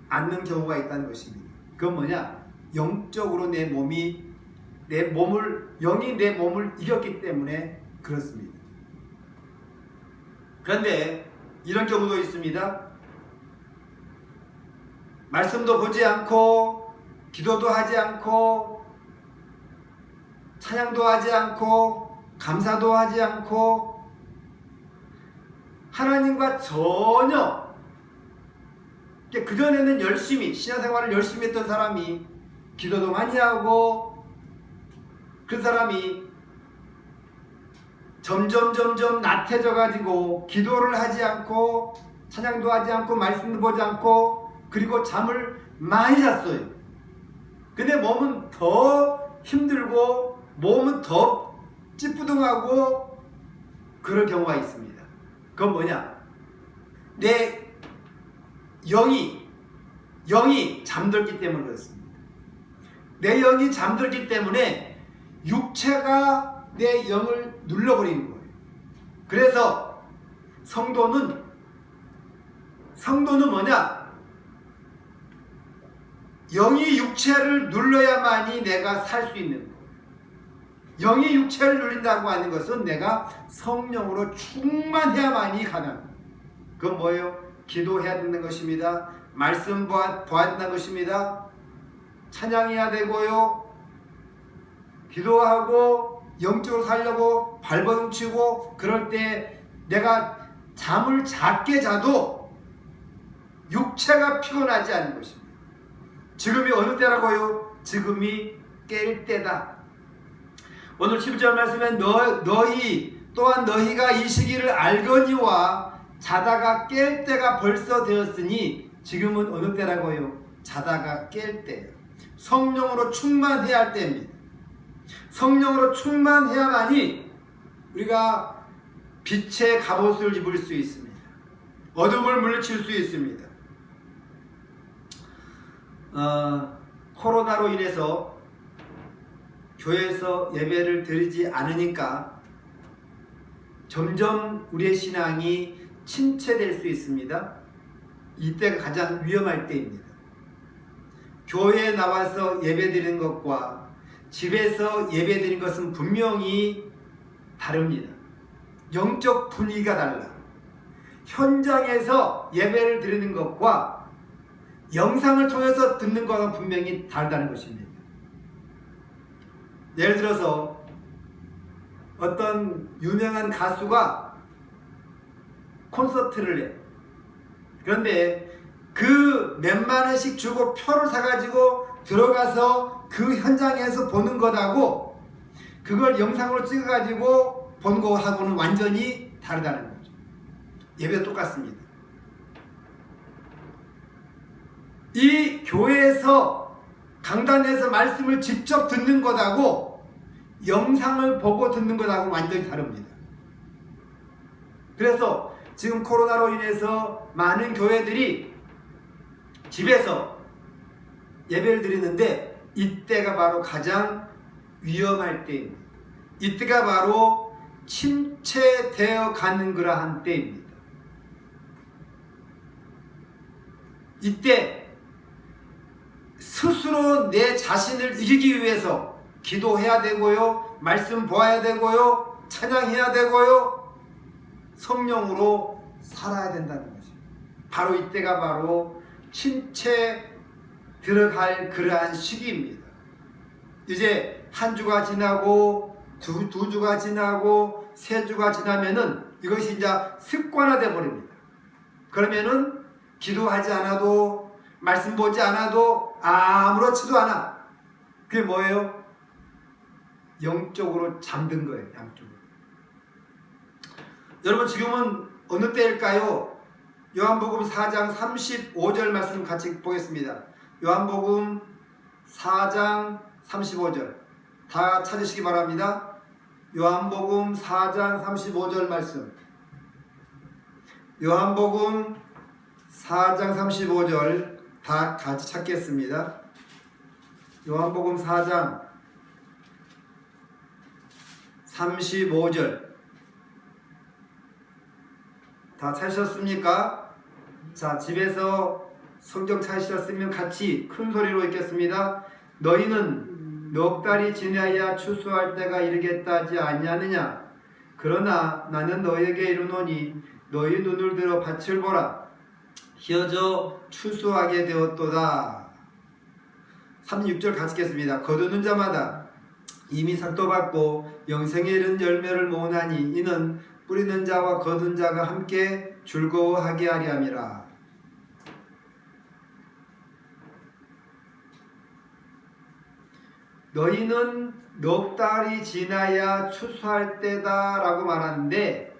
않는 경우가 있다는 것입니다. 그건 뭐냐? 영적으로 영이 내 몸을 이겼기 때문에 그렇습니다. 그런데 이런 경우도 있습니다. 말씀도 보지 않고 기도도 하지 않고 찬양도 하지 않고 감사도 하지 않고 하나님과 전혀 그전에는 열심히 신앙생활을 열심히 했던 사람이 기도도 많이 하고 그 사람이 점점 나태져 가지고 기도를 하지 않고 찬양도 하지 않고 말씀도 보지 않고 그리고 잠을 많이 잤어요. 근데 몸은 더 힘들고 몸은 더 찌뿌둥하고 그럴 경우가 있습니다. 그건 뭐냐? 내 영이 잠들기 때문에 그렇습니다. 내 영이 잠들기 때문에 육체가 내 영을 눌러버리는 거예요. 그래서 성도는 뭐냐? 영이 육체를 눌러야만이 내가 살 수 있는 거예요. 영이 육체를 눌린다고 하는 것은 내가 성령으로 충만해야만이 가능합니다. 그건 뭐예요? 기도해야 되는 것입니다. 말씀 보아야 된다는 것입니다. 찬양해야 되고요. 기도하고 영적으로 살려고 발버둥치고 그럴 때 내가 잠을 작게 자도 육체가 피곤하지 않은 것입니다. 지금이 어느 때라고요? 지금이 깰 때다. 오늘 11절 말씀에 또한 너희가 이 시기를 알거니와 자다가 깰 때가 벌써 되었으니 지금은 어느 때라고요? 자다가 깰 때. 성령으로 충만해야 할 때입니다. 성령으로 충만해야만이 우리가 빛의 갑옷을 입을 수 있습니다. 어둠을 물리칠 수 있습니다. 코로나로 인해서 교회에서 예배를 드리지 않으니까 점점 우리의 신앙이 침체될 수 있습니다. 이때가 가장 위험할 때입니다. 교회에 나와서 예배드리는 것과 집에서 예배드리는 것은 분명히 다릅니다. 영적 분위기가 달라. 현장에서 예배를 드리는 것과 영상을 통해서 듣는 것은 분명히 다르다는 것입니다. 예를 들어서 어떤 유명한 가수가 콘서트를 해. 그런데 그 몇만 원씩 주고 표를 사가지고 들어가서 그 현장에서 보는 것하고 그걸 영상으로 찍어가지고 본 거하고는 완전히 다르다는 거죠. 예배도 똑같습니다. 이 교회에서 강단에서 말씀을 직접 듣는 것하고 영상을 보고 듣는 것하고 완전히 다릅니다. 그래서 지금 코로나로 인해서 많은 교회들이 집에서 예배를 드리는데 이때가 바로 가장 위험할 때입니다. 이때가 바로 침체되어 가는 그러한 때입니다. 이때 스스로 내 자신을 이기기 위해서 기도해야 되고요, 말씀 보아야 되고요, 찬양해야 되고요, 성령으로 살아야 된다는 거죠. 바로 이때가 바로 침체 들어갈 그러한 시기입니다. 이제 한 주가 지나고 두 주가 지나고 세 주가 지나면은 이것이 이제 습관화돼 버립니다. 그러면은 기도하지 않아도 말씀 보지 않아도 아무렇지도 않아. 그게 뭐예요? 영적으로 잠든 거예요. 양쪽으로. 여러분 지금은 어느 때일까요? 요한복음 4장 35절 말씀 같이 보겠습니다. 요한복음 4장 35절 다 찾으시기 바랍니다. 요한복음 4장 35절 말씀. 요한복음 4장 35절 다 같이 찾겠습니다. 요한복음 4장 35절 다 찾으셨습니까? 자, 집에서 성경 찾으셨으면 같이 큰 소리로 읽겠습니다. 너희는 넉 달이 지나야 추수할 때가 이르겠다 하지 아니하느냐? 그러나 나는 너희에게 이르노니 너희 눈을 들어 밭을 보라. 희어져 추수하게 되었도다. 36절 같이 읽겠습니다. 거두는 자마다 이미 삭도 받고 영생에 이른 열매를 모으나니 이는 뿌리는 자와 거둔 자가 함께 즐거워하게 하리 함이라. 너희는 넉 달이 지나야 추수할 때다 라고 말하는데,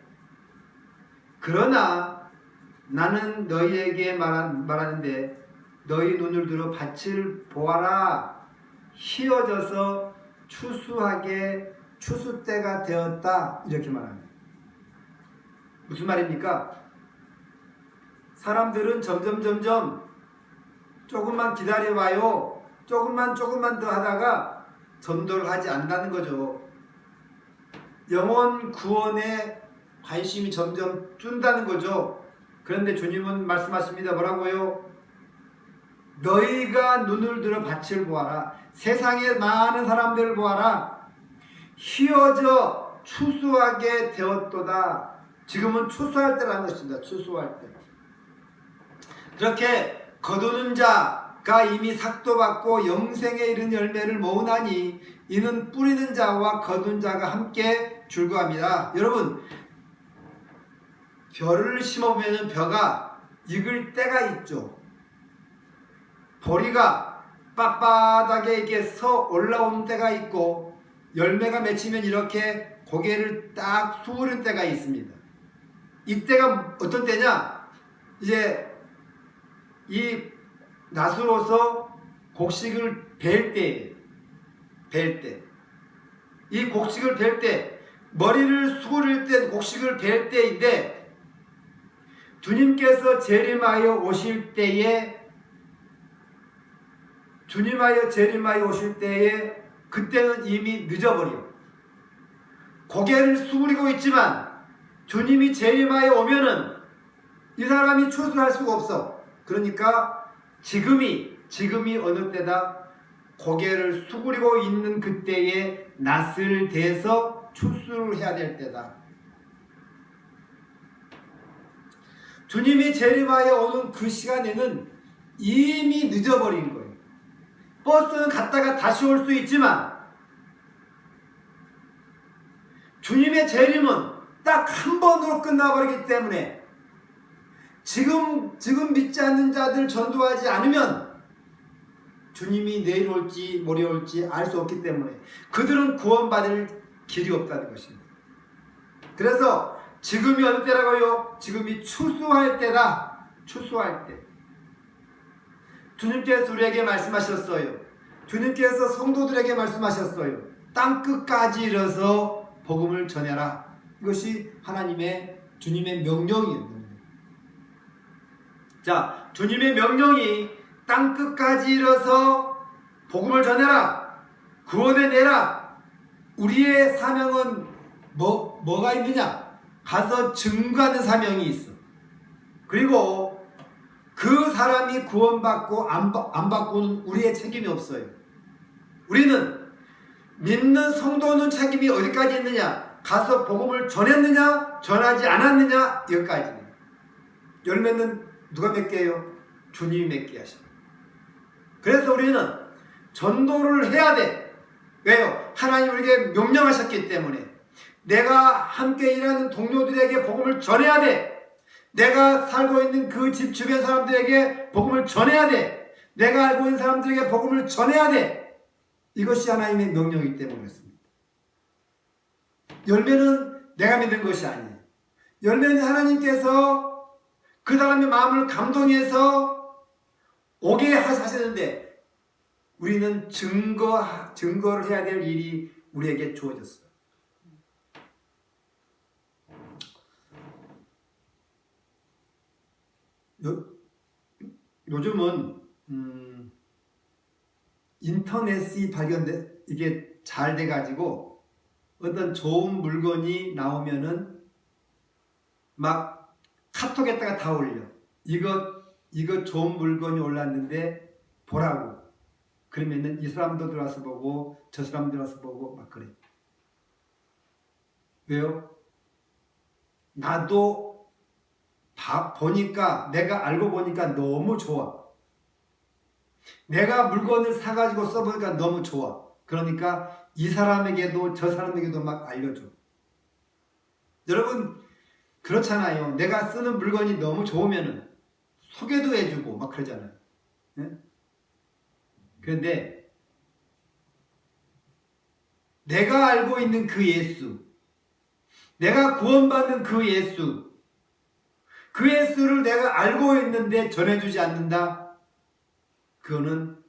그러나 나는 너희에게 말하는데 너희 눈을 들어 밭을 보아라. 희어져서 추수하게 추수 때가 되었다. 이렇게 말합니다. 무슨 말입니까? 사람들은 점점 조금만 기다려봐요. 조금만 더 하다가 전도를 하지 않는다는 거죠. 영혼 구원에 관심이 점점 준다는 거죠. 그런데 주님은 말씀하십니다. 뭐라고요? 너희가 눈을 들어 밭을 보아라. 세상의 많은 사람들을 보아라. 희어져 추수하게 되었도다. 지금은 추수할 때라는 것입니다. 추수할 때. 그렇게 거두는 자가 이미 삭도 받고 영생에 이른 열매를 모으나니 이는 뿌리는 자와 거둔 자가 함께 즐거워합니다. 여러분, 벼를 심어보면 벼가 익을 때가 있죠. 보리가 빳빳하게 이렇게 서 올라오는 때가 있고, 열매가 맺히면 이렇게 고개를 딱 수우는 때가 있습니다. 이때가 어떤 때냐? 이제 이 낫으로서 곡식을 벨 때, 이 곡식을 벨 때, 머리를 수그릴 때 곡식을 벨 때인데, 주님께서 재림하여 오실 때에 그때는 이미 늦어버려. 고개를 수그리고 있지만 주님이 재림하여 오면은 이 사람이 추수할 수가 없어. 그러니까 지금이 어느 때다? 고개를 수그리고 있는 그때에 낫을 대서 추수를 해야 될 때다. 주님이 재림하여 오는 그 시간에는 이미 늦어버린 거예요. 버스는 갔다가 다시 올 수 있지만 주님의 재림은 딱 한 번으로 끝나버리기 때문에 지금 믿지 않는 자들 전도하지 않으면 주님이 내일 올지 모레 올지 알 수 없기 때문에 그들은 구원받을 길이 없다는 것입니다. 그래서 지금이 어느 때라고요? 지금이 추수할 때다. 추수할 때. 주님께서 우리에게 말씀하셨어요. 주님께서 성도들에게 말씀하셨어요. 땅끝까지 이르러서 복음을 전해라. 이것이 주님의 명령이에요. 자, 주님의 명령이 땅끝까지 이르러서 복음을 전해라. 구원해내라. 우리의 사명은 뭐가 있느냐? 가서 증거하는 사명이 있어. 그리고 그 사람이 구원받고 안 받고는 우리의 책임이 없어요. 우리는 믿는 성도는 책임이 어디까지 있느냐? 가서 복음을 전했느냐? 전하지 않았느냐? 여기까지입니다. 열매는 누가 맺게 해요? 주님이 맺게 하십니다. 그래서 우리는 전도를 해야 돼. 왜요? 하나님 우리에게 명령하셨기 때문에. 내가 함께 일하는 동료들에게 복음을 전해야 돼. 내가 살고 있는 그 집 주변 사람들에게 복음을 전해야 돼. 내가 알고 있는 사람들에게 복음을 전해야 돼. 이것이 하나님의 명령이기 때문에 그렇습니다. 열매는 내가 믿는 것이 아니에요. 열매는 하나님께서 그 사람의 마음을 감동해서 오게 하시는데 우리는 증거를 해야 될 일이 우리에게 주어졌어요. 요즘은 인터넷이 이게 잘 돼가지고 어떤 좋은 물건이 나오면은 막 카톡에다가 다 올려. 이거 좋은 물건이 올랐는데 보라고. 그러면은 이 사람도 들어와서 보고 저 사람도 들어와서 보고 막 그래. 왜요? 나도 보니까 내가 알고 보니까 너무 좋아. 내가 물건을 사가지고 써보니까 너무 좋아. 그러니까 이 사람에게도 저 사람에게도 막 알려줘. 여러분 그렇잖아요. 내가 쓰는 물건이 너무 좋으면은 소개도 해주고 막 그러잖아요. 네? 그런데 내가 알고 있는 그 예수, 내가 구원받는 그 예수를 내가 알고 있는데 전해주지 않는다? 그거는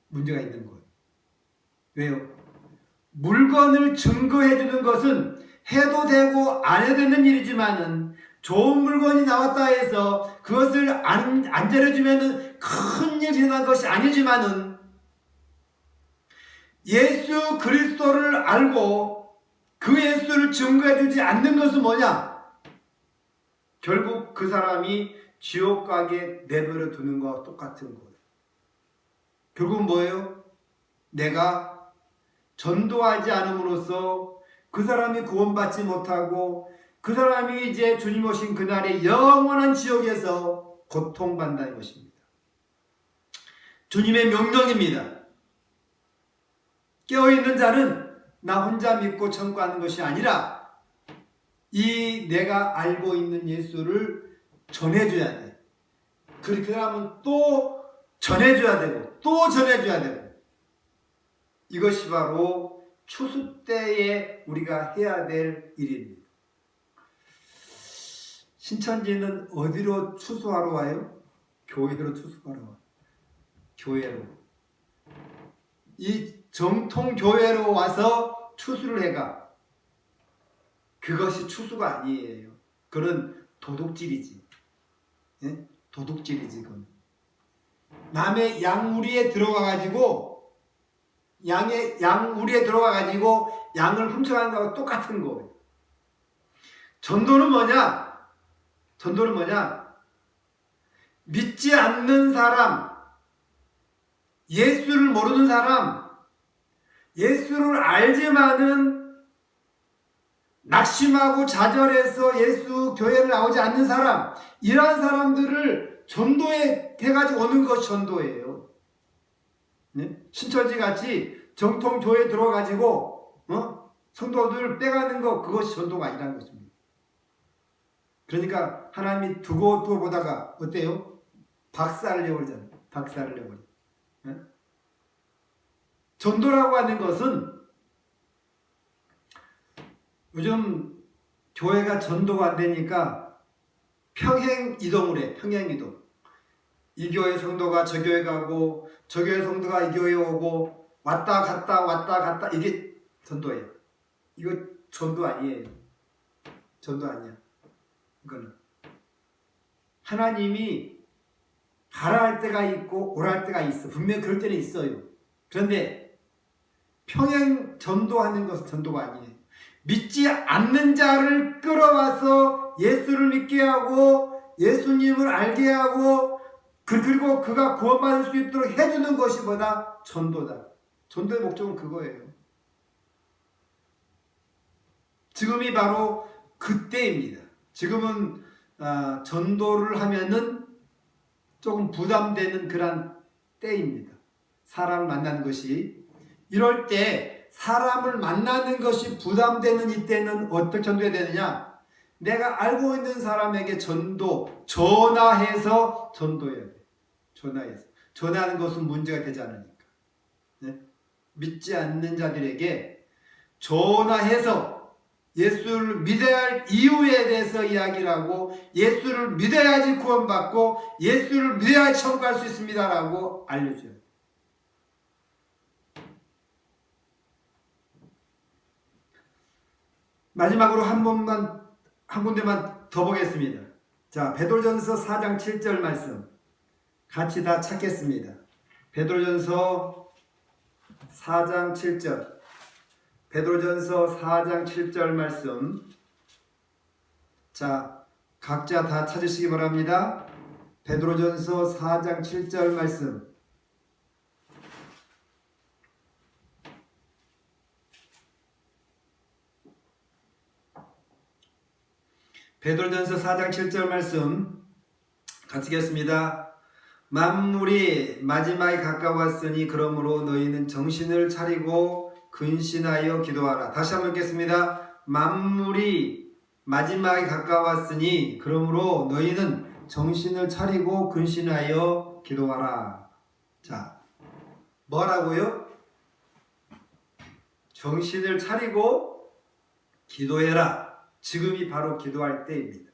문제가 있는 거예요. 왜요? 물건을 증거해주는 것은 해도 되고 안 해도 되는 일이지만은 좋은 물건이 나왔다 해서 그것을 안 전해주면은 큰 일이 일어난 것이 아니지만은 예수 그리스도를 알고 그 예수를 증거해주지 않는 것은 뭐냐? 결국 그 사람이 지옥 가게 내버려 두는 것과 똑같은 거예요. 결국은 뭐예요? 내가 전도하지 않음으로써 그 사람이 구원받지 못하고 그 사람이 이제 주님 오신 그날의 영원한 지옥에서 고통받는다는 것입니다. 주님의 명령입니다. 깨어있는 자는 나 혼자 믿고 천구하는 것이 아니라 이 내가 알고 있는 예수를 전해줘야 돼. 그렇게 하면 또 전해줘야 되고 또 전해줘야 되고 이것이 바로 추수 때에 우리가 해야 될 일입니다. 신천지는 어디로 추수하러 와요? 교회로 추수하러 와요. 교회로. 이 정통 교회로 와서 추수를 해가. 그것이 추수가 아니에요. 그건 도둑질이지. 예? 도둑질이지 그건. 남의 양우리에 들어가가지고 양우리에 들어가가지고 양을 훔쳐가는 거하고 똑같은 거예요. 전도는 뭐냐? 전도는 뭐냐? 믿지 않는 사람, 예수를 모르는 사람, 예수를 알지만은 낙심하고 좌절해서 예수 교회를 나오지 않는 사람, 이러한 사람들을 전도에 해가지고 오는 것이 전도예요. 네? 신천지 같이 정통 교회에 들어가지고 성도들을 빼가는 것, 그것이 전도가 아니라는 것입니다. 그러니까 하나님이 두고 보다가 어때요? 박살을 내버리잖아요. 박살을 내버려. 네? 전도라고 하는 것은 요즘 교회가 전도가 안 되니까 평행 이동을 해. 평행 이동. 이 교회 성도가 저 교회 가고 저 교회 성도가 이 교회에 오고 왔다 갔다 이게 전도예요. 이거 전도 아니에요. 전도 아니야. 이거는 하나님이 가라 할 때가 있고 오라 할 때가 있어. 분명히 그럴 때는 있어요. 그런데 평행 전도하는 것은 전도가 아니에요. 믿지 않는 자를 끌어와서 예수를 믿게 하고 예수님을 알게 하고 그리고 그가 구원받을 수 있도록 해주는 것이 뭐다? 전도다. 전도의 목적은 그거예요. 지금이 바로 그때입니다. 지금은 전도를 하면은 조금 부담되는 그런 때입니다. 사람을 만나는 것이. 이럴 때 사람을 만나는 것이 부담되는 이때는 어떻게 전도해야 되느냐? 내가 알고 있는 사람에게 전화해서 전도해야 돼. 전화해서. 전화하는 것은 문제가 되지 않으니까. 네? 믿지 않는 자들에게 전화해서 예수를 믿어야 할 이유에 대해서 이야기를 하고 예수를 믿어야지 구원받고 예수를 믿어야지 천국할 수 있습니다 라고 알려줘요. 마지막으로 한 군데만 더 보겠습니다. 자, 베드로전서 4장 7절 말씀. 같이 다 찾겠습니다. 베드로전서 4장 7절. 베드로전서 4장 7절 말씀. 자, 각자 다 찾으시기 바랍니다. 베드로전서 4장 7절 말씀. 베드로전서 4장 7절 말씀 같이 읽겠습니다. 만물이 마지막에 가까웠으니 그러므로 너희는 정신을 차리고 근신하여 기도하라. 다시 한번 읽겠습니다. 만물이 마지막에 가까웠으니 그러므로 너희는 정신을 차리고 근신하여 기도하라. 자, 뭐라고요? 정신을 차리고 기도해라. 지금이 바로 기도할 때입니다.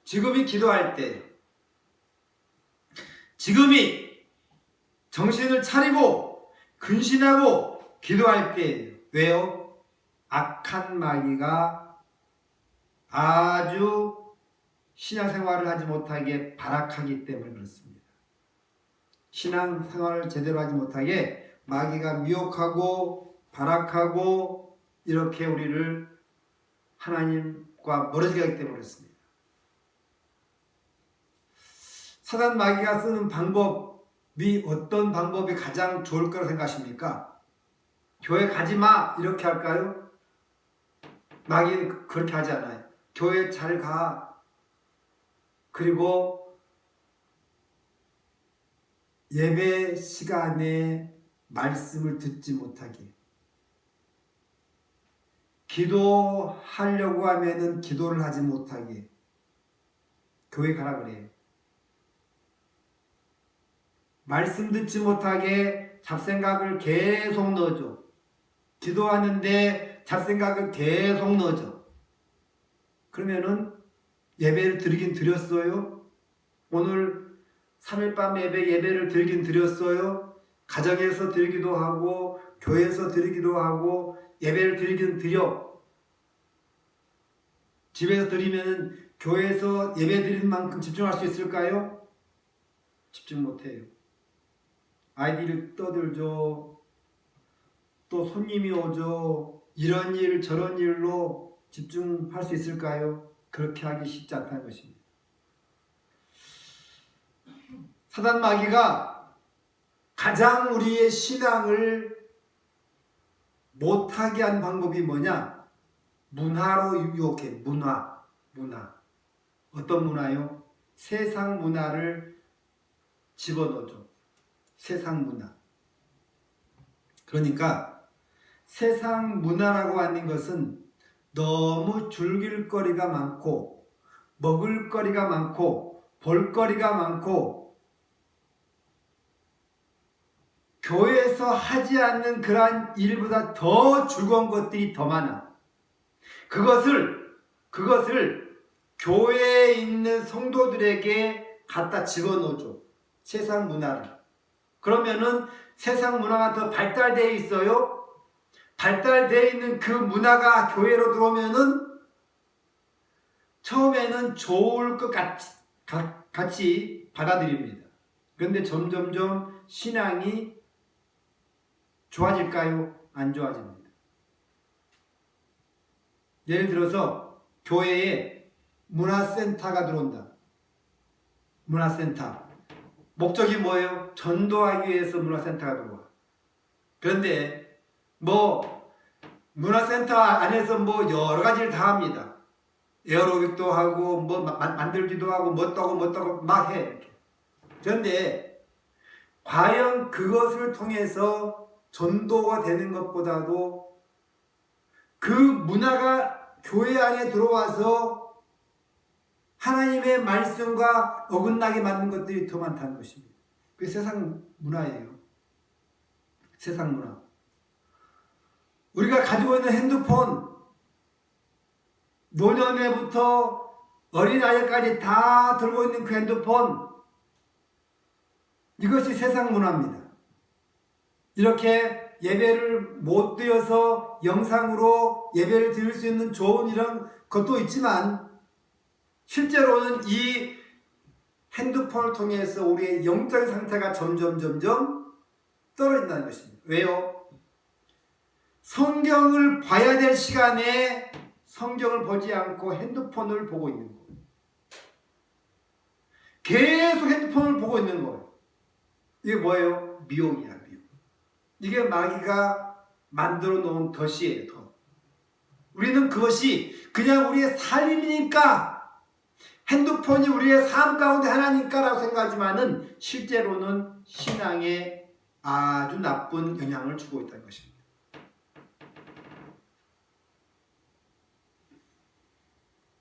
지금이 기도할 때, 지금이 정신을 차리고 근신하고 기도할 때예요. 왜요? 악한 마귀가 아주 신앙생활을 하지 못하게 발악하기 때문에 그렇습니다. 신앙생활을 제대로 하지 못하게 마귀가 미혹하고 발악하고 이렇게 우리를 하나님과 멀어지게 하기 때문에 그렇습니다. 사단 마귀가 쓰는 방법이 어떤 방법이 가장 좋을 거라고 생각하십니까? 교회 가지 마 이렇게 할까요? 마귀는 그렇게 하지 않아요. 교회 잘 가. 그리고 예배 시간에 말씀을 듣지 못하게. 기도하려고 하면은 기도를 하지 못하게. 교회 가라 그래요. 말씀 듣지 못하게 잡생각을 계속 넣어줘. 기도하는데 잡생각을 계속 넣어줘. 그러면은 예배를 드리긴 드렸어요. 오늘 3일 밤 예배를 드리긴 드렸어요. 가정에서 드리기도 하고 교회에서 드리기도 하고 예배를 드리긴 드려. 집에서 드리면 교회에서 예배 드리는 만큼 집중할 수 있을까요? 집중 못해요. 아이들이 떠들죠. 또 손님이 오죠. 이런 일 저런 일로 집중할 수 있을까요? 그렇게 하기 쉽지 않다는 것입니다. 사단 마귀가 가장 우리의 신앙을 못하게 한 방법이 뭐냐? 문화로 유혹해. 문화. 어떤 문화요? 세상 문화를 집어넣어줘. 세상 문화. 그러니까 세상 문화라고 하는 것은 너무 즐길 거리가 많고 먹을 거리가 많고 볼 거리가 많고 교회에서 하지 않는 그러한 일보다 더 즐거운 것들이 더 많아. 그것을 교회에 있는 성도들에게 갖다 집어넣어줘. 세상 문화를. 그러면은 세상 문화가 더 발달되어 있어요. 발달되어 있는 그 문화가 교회로 들어오면은 처음에는 좋을 것 같이 받아들입니다. 그런데 점점점 신앙이 좋아질까요? 안 좋아집니다. 예를 들어서 교회에 문화센터가 들어온다. 문화센터. 목적이 뭐예요? 전도하기 위해서 문화센터가 들어와. 그런데 문화센터 안에서 여러 가지를 다 합니다. 에어로빅도 하고 만들기도 하고 뭣도 막 해. 이렇게. 그런데 과연 그것을 통해서 전도가 되는 것보다도 그 문화가 교회 안에 들어와서 하나님의 말씀과 어긋나게 만든 것들이 더 많다는 것입니다. 그게 세상 문화예요. 세상 문화. 우리가 가지고 있는 핸드폰, 노년에부터 어린아이까지 다 들고 있는 그 핸드폰, 이것이 세상 문화입니다. 이렇게 예배를 못 드려서 영상으로 예배를 드릴 수 있는 좋은 이런 것도 있지만 실제로는 이 핸드폰을 통해서 우리의 영적인 상태가 점점 떨어진다는 것입니다. 왜요? 성경을 봐야 될 시간에 성경을 보지 않고 핸드폰을 보고 있는 거예요. 계속 핸드폰을 보고 있는 거예요. 이게 뭐예요? 미혹이야, 미혹. 이게 마귀가 만들어 놓은 덫이에요, 덫. 우리는 그것이 그냥 우리의 삶이니까, 핸드폰이 우리의 삶 가운데 하나니까라고 생각하지만은 실제로는 신앙에 아주 나쁜 영향을 주고 있다는 것입니다.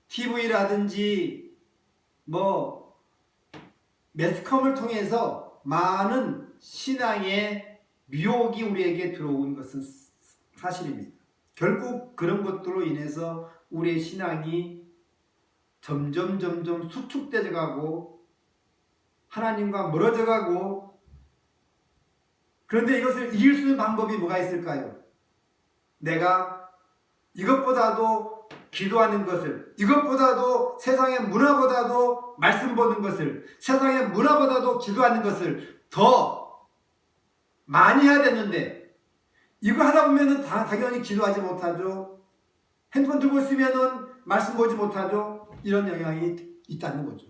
TV라든지 매스컴을 통해서 많은 신앙의 미혹이 우리에게 들어온 것은 사실입니다. 결국 그런 것들로 인해서 우리의 신앙이 점점 수축되어 가고 하나님과 멀어져 가고, 그런데 이것을 이길 수 있는 방법이 뭐가 있을까요? 내가 이것보다도 기도하는 것을, 이것보다도 세상의 문화보다도 말씀 보는 것을, 세상의 문화보다도 기도하는 것을 더 많이 해야 되는데, 이거 하다 보면은 당연히 기도하지 못하죠. 핸드폰 들고 있으면은 말씀 보지 못하죠. 이런 영향이 있다는 거죠.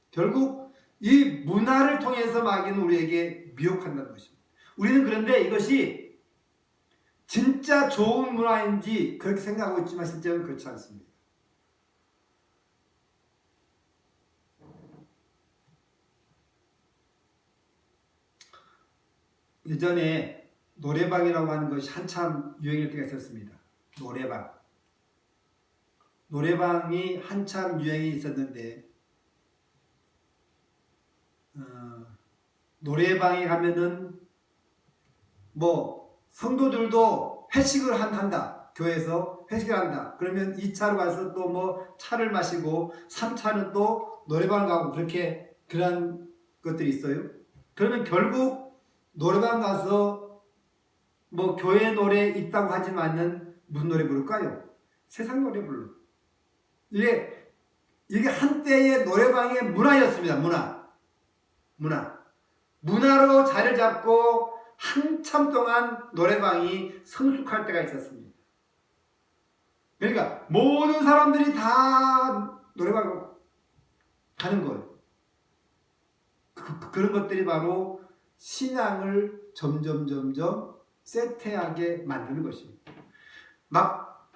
결국 이 문화를 통해서 마귀는 우리에게 미혹한다는 것입니다. 우리는 그런데 이것이 진짜 좋은 문화인지 그렇게 생각하고 있지만 실제로는 그렇지 않습니다. 예전에 노래방이라고 하는 것이 한참 유행일 때가 있었습니다. 노래방이 한참 유행이 있었는데, 노래방에 가면은 성도들도 회식을 한다. 교회에서 회식을 한다. 그러면 2차로 가서 또 차를 마시고 3차는 또 노래방을 가고 그런 것들이 있어요. 그러면 결국 노래방 가서 교회 노래 있다고 하지만은 무슨 노래 부를까요? 세상 노래 불러. 이게 한때의 노래방의 문화였습니다. 문화로 자리를 잡고 한참 동안 노래방이 성숙할 때가 있었습니다. 그러니까 모든 사람들이 다 노래방을 가는 거예요. 그런 것들이 바로 신앙을 점점 쇠퇴하게 만드는 것입니다.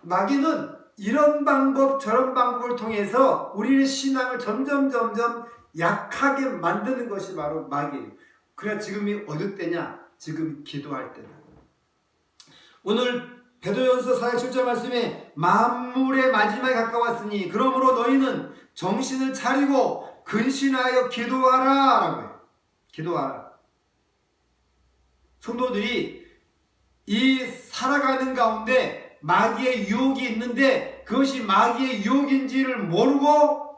마귀는 이런 방법 저런 방법을 통해서 우리의 신앙을 점점 약하게 만드는 것이 바로 마귀예요. 그래 지금이 어느 때냐? 지금 기도할 때다. 오늘 베드로전서 4장 7절 말씀에 만물의 마지막에 가까웠으니 그러므로 너희는 정신을 차리고 근신하여 기도하라 라고 해요. 기도하라. 성도들이 이 살아가는 가운데 마귀의 유혹이 있는데 그것이 마귀의 유혹인지를 모르고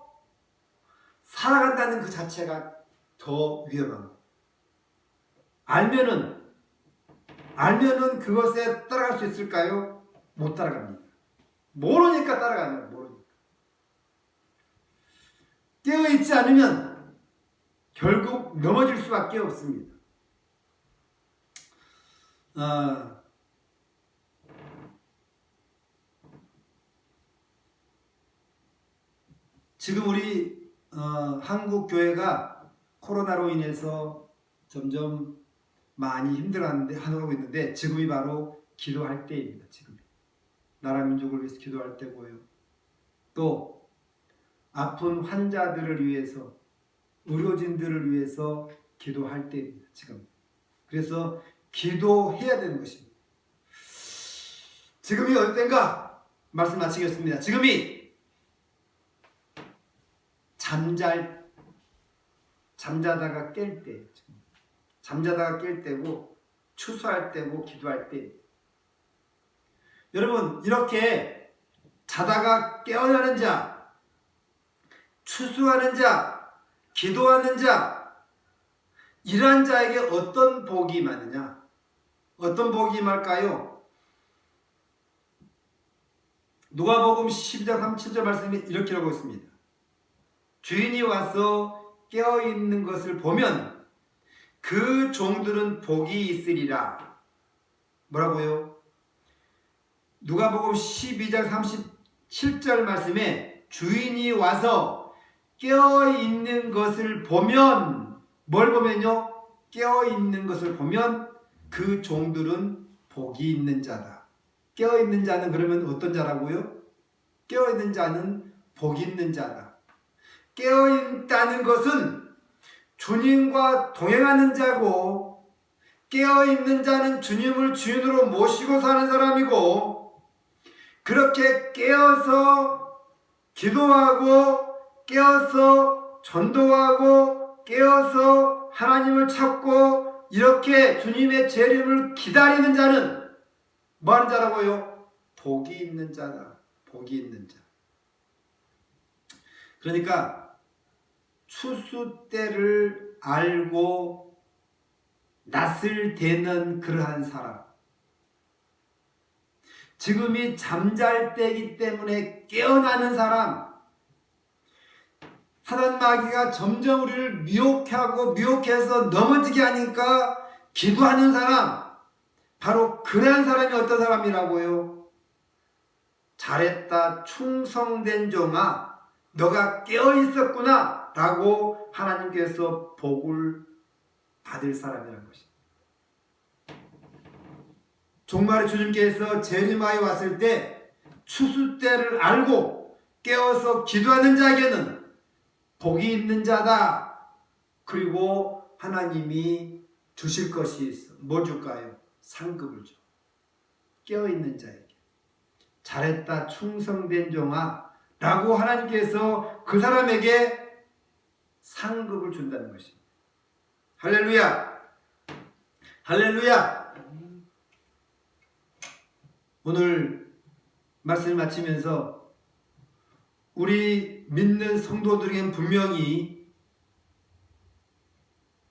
살아간다는 그 자체가 더 위험한 거예요. 알면은 그것에 따라갈 수 있을까요? 못 따라갑니다. 모르니까 따라가는 거예요. 모르니까. 깨어있지 않으면 결국 넘어질 수밖에 없습니다. 지금 우리 한국 교회가 코로나로 인해서 점점 많이 힘들어하고 있는데 지금이 바로 기도할 때입니다. 지금 나라 민족을 위해서 기도할 때고요. 또 아픈 환자들을 위해서 의료진들을 위해서 기도할 때입니다. 지금 그래서 기도해야 되는 것입니다. 지금이 어느 때인가? 말씀 마치겠습니다. 지금이 잠자다가 깰 때, 잠자다가 깰 때고 추수할 때고 기도할 때. 여러분 이렇게 자다가 깨어나는 자, 추수하는 자, 기도하는 자, 이러한 자에게 어떤 복이 임하느냐? 어떤 복이 임할까요? 누가복음 12장 37절 말씀이 이렇게 하고 있습니다. 주인이 와서 깨어있는 것을 보면 그 종들은 복이 있으리라. 뭐라고요? 누가복음 12장 37절 말씀에 주인이 와서 깨어있는 것을 보면, 뭘 보면요? 깨어있는 것을 보면 그 종들은 복이 있는 자다. 깨어있는 자는 그러면 어떤 자라고요? 깨어있는 자는 복이 있는 자다. 깨어있다는 것은 주님과 동행하는 자고, 깨어있는 자는 주님을 주인으로 모시고 사는 사람이고, 그렇게 깨어서 기도하고, 깨어서 전도하고, 깨어서 하나님을 찾고, 이렇게 주님의 재림을 기다리는 자는 뭐 하는 자라고요? 복이 있는 자다. 복이 있는 자. 그러니까 추수 때를 알고 낯을 대는 그러한 사람, 지금이 잠잘 때이기 때문에 깨어나는 사람, 사단 마귀가 점점 우리를 미혹해서 넘어지게 하니까 기도하는 사람, 바로 그러한 사람이 어떤 사람이라고요? 잘했다 충성된 종아, 너가 깨어있었구나 라고 하나님께서 복을 받을 사람이라는 것입니다. 종말의 주님께서 재림하여 왔을 때 추수 때를 알고 깨어서 기도하는 자에게는 복이 있는 자다. 그리고 하나님이 주실 것이 있어. 뭐 줄까요? 상급을 줘. 깨어있는 자에게. 잘했다 충성된 종아 라고 하나님께서 그 사람에게 상급을 준다는 것입니다. 할렐루야! 할렐루야! 오늘 말씀을 마치면서 우리 믿는 성도들에겐 분명히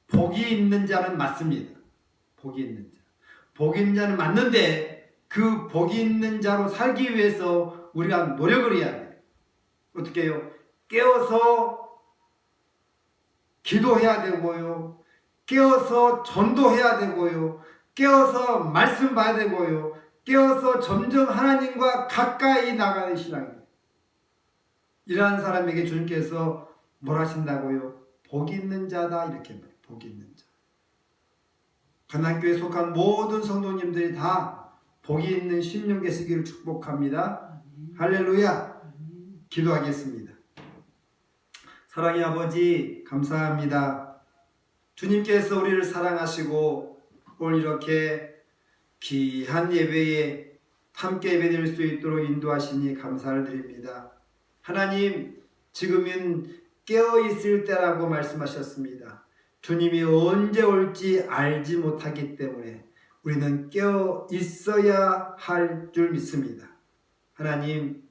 복이 있는 자는 맞습니다. 복이 있는 자. 복이 있는 자는 맞는데 그 복이 있는 자로 살기 위해서 우리가 노력을 해야 돼요. 어떻게 해요? 깨어서 기도해야 되고요. 깨어서 전도해야 되고요. 깨어서 말씀 봐야 되고요. 깨어서 점점 하나님과 가까이 나가는 신앙이에요. 이러한 사람에게 주님께서 뭘 하신다고요? 복이 있는 자다 이렇게 말해요. 복이 있는 자. 가나안교회에 속한 모든 성도님들이 다 복이 있는 심령 되시기를 축복합니다. 할렐루야. 기도하겠습니다. 사랑의 아버지 감사합니다. 주님께서 우리를 사랑하시고 오늘 이렇게 귀한 예배에 함께 예배드릴 수 있도록 인도하시니 감사를 드립니다. 하나님, 지금은 깨어있을 때라고 말씀하셨습니다. 주님이 언제 올지 알지 못하기 때문에 우리는 깨어있어야 할 줄 믿습니다. 하나님,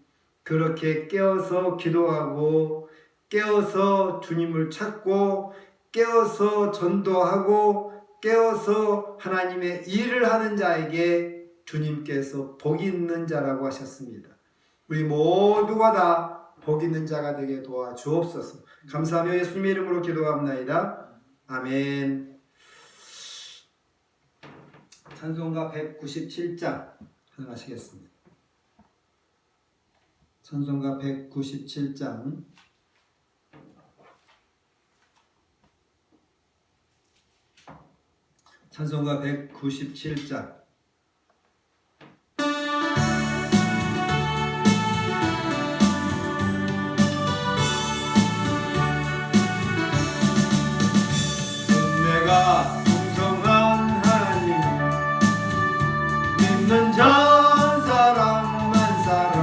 그렇게 깨어서 기도하고 깨어서 주님을 찾고 깨어서 전도하고 깨어서 하나님의 일을 하는 자에게 주님께서 복 있는 자라고 하셨습니다. 우리 모두가 다 복 있는 자가 되게 도와주옵소서. 감사하며 예수님의 이름으로 기도합나이다. 아멘. 찬송가 197장 하시겠습니다. 찬송가 197장 찬송가 197장 은혜가 풍성한 하나님 믿는 전 사람 만 사람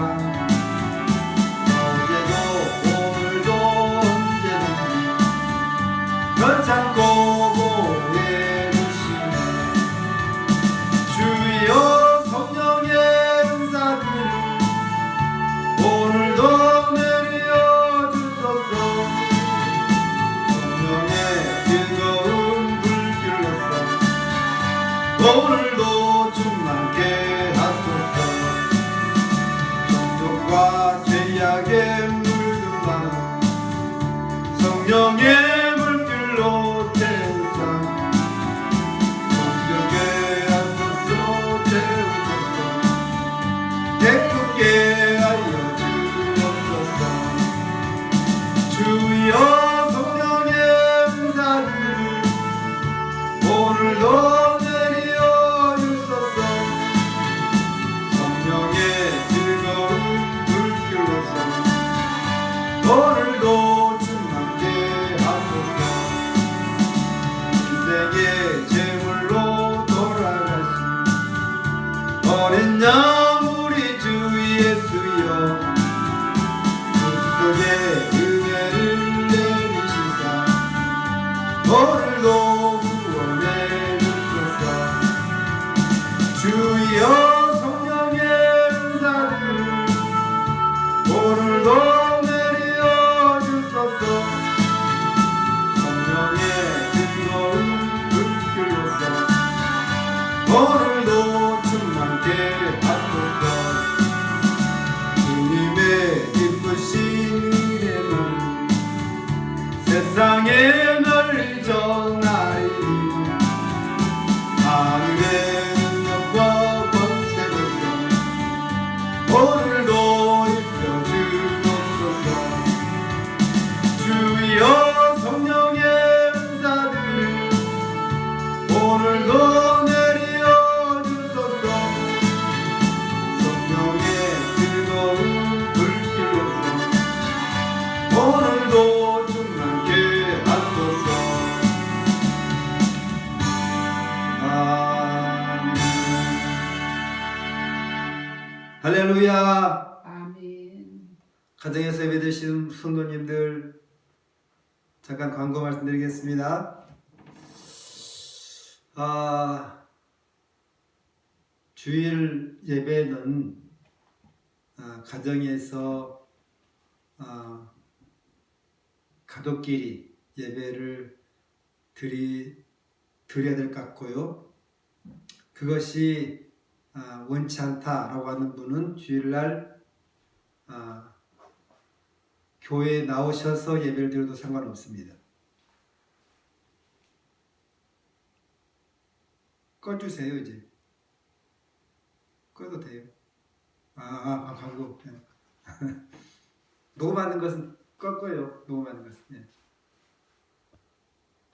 어제도 오늘도 언제든지 널 찾고 보내 주시네. 주여 성령의 은사들을 오늘도 내려 주소서. 성령의 즐거운 불길로서 오늘도 충만케 하소서. 어린 양 우리 주 예수여 구속의 은혜를 내리시사 오늘도 구원해 주소서. 주여 성령의 은사들을 오늘도 내려 주소서. 성령의 뜨거운 불길로서 오늘도 충만케 하소서. 주님의 기쁘신 은혜는 세상에 널리 전하리니 하늘의 능력과 권세로서 오늘도 입혀 주옵소서. 주여 성령의 은사들을 오늘도 내려 주소서. 성령의 뜨거운 불길로서 오늘도 충만케 하소서. 아멘. 할렐루야. 아멘. 가정에서 예배드리시는 성도님들, 잠깐 광고 말씀드리겠습니다. 주일 예배는 가정에서 가족끼리 예배를 드려야 될 것 같고요. 그것이 원치 않다라고 하는 분은 주일날 교회에 나오셔서 예배를 드려도 상관없습니다. 꺼주세요. 이제 꺼도 돼요. 광고. 녹음하는 것은 껐고요. 녹음하는 것은.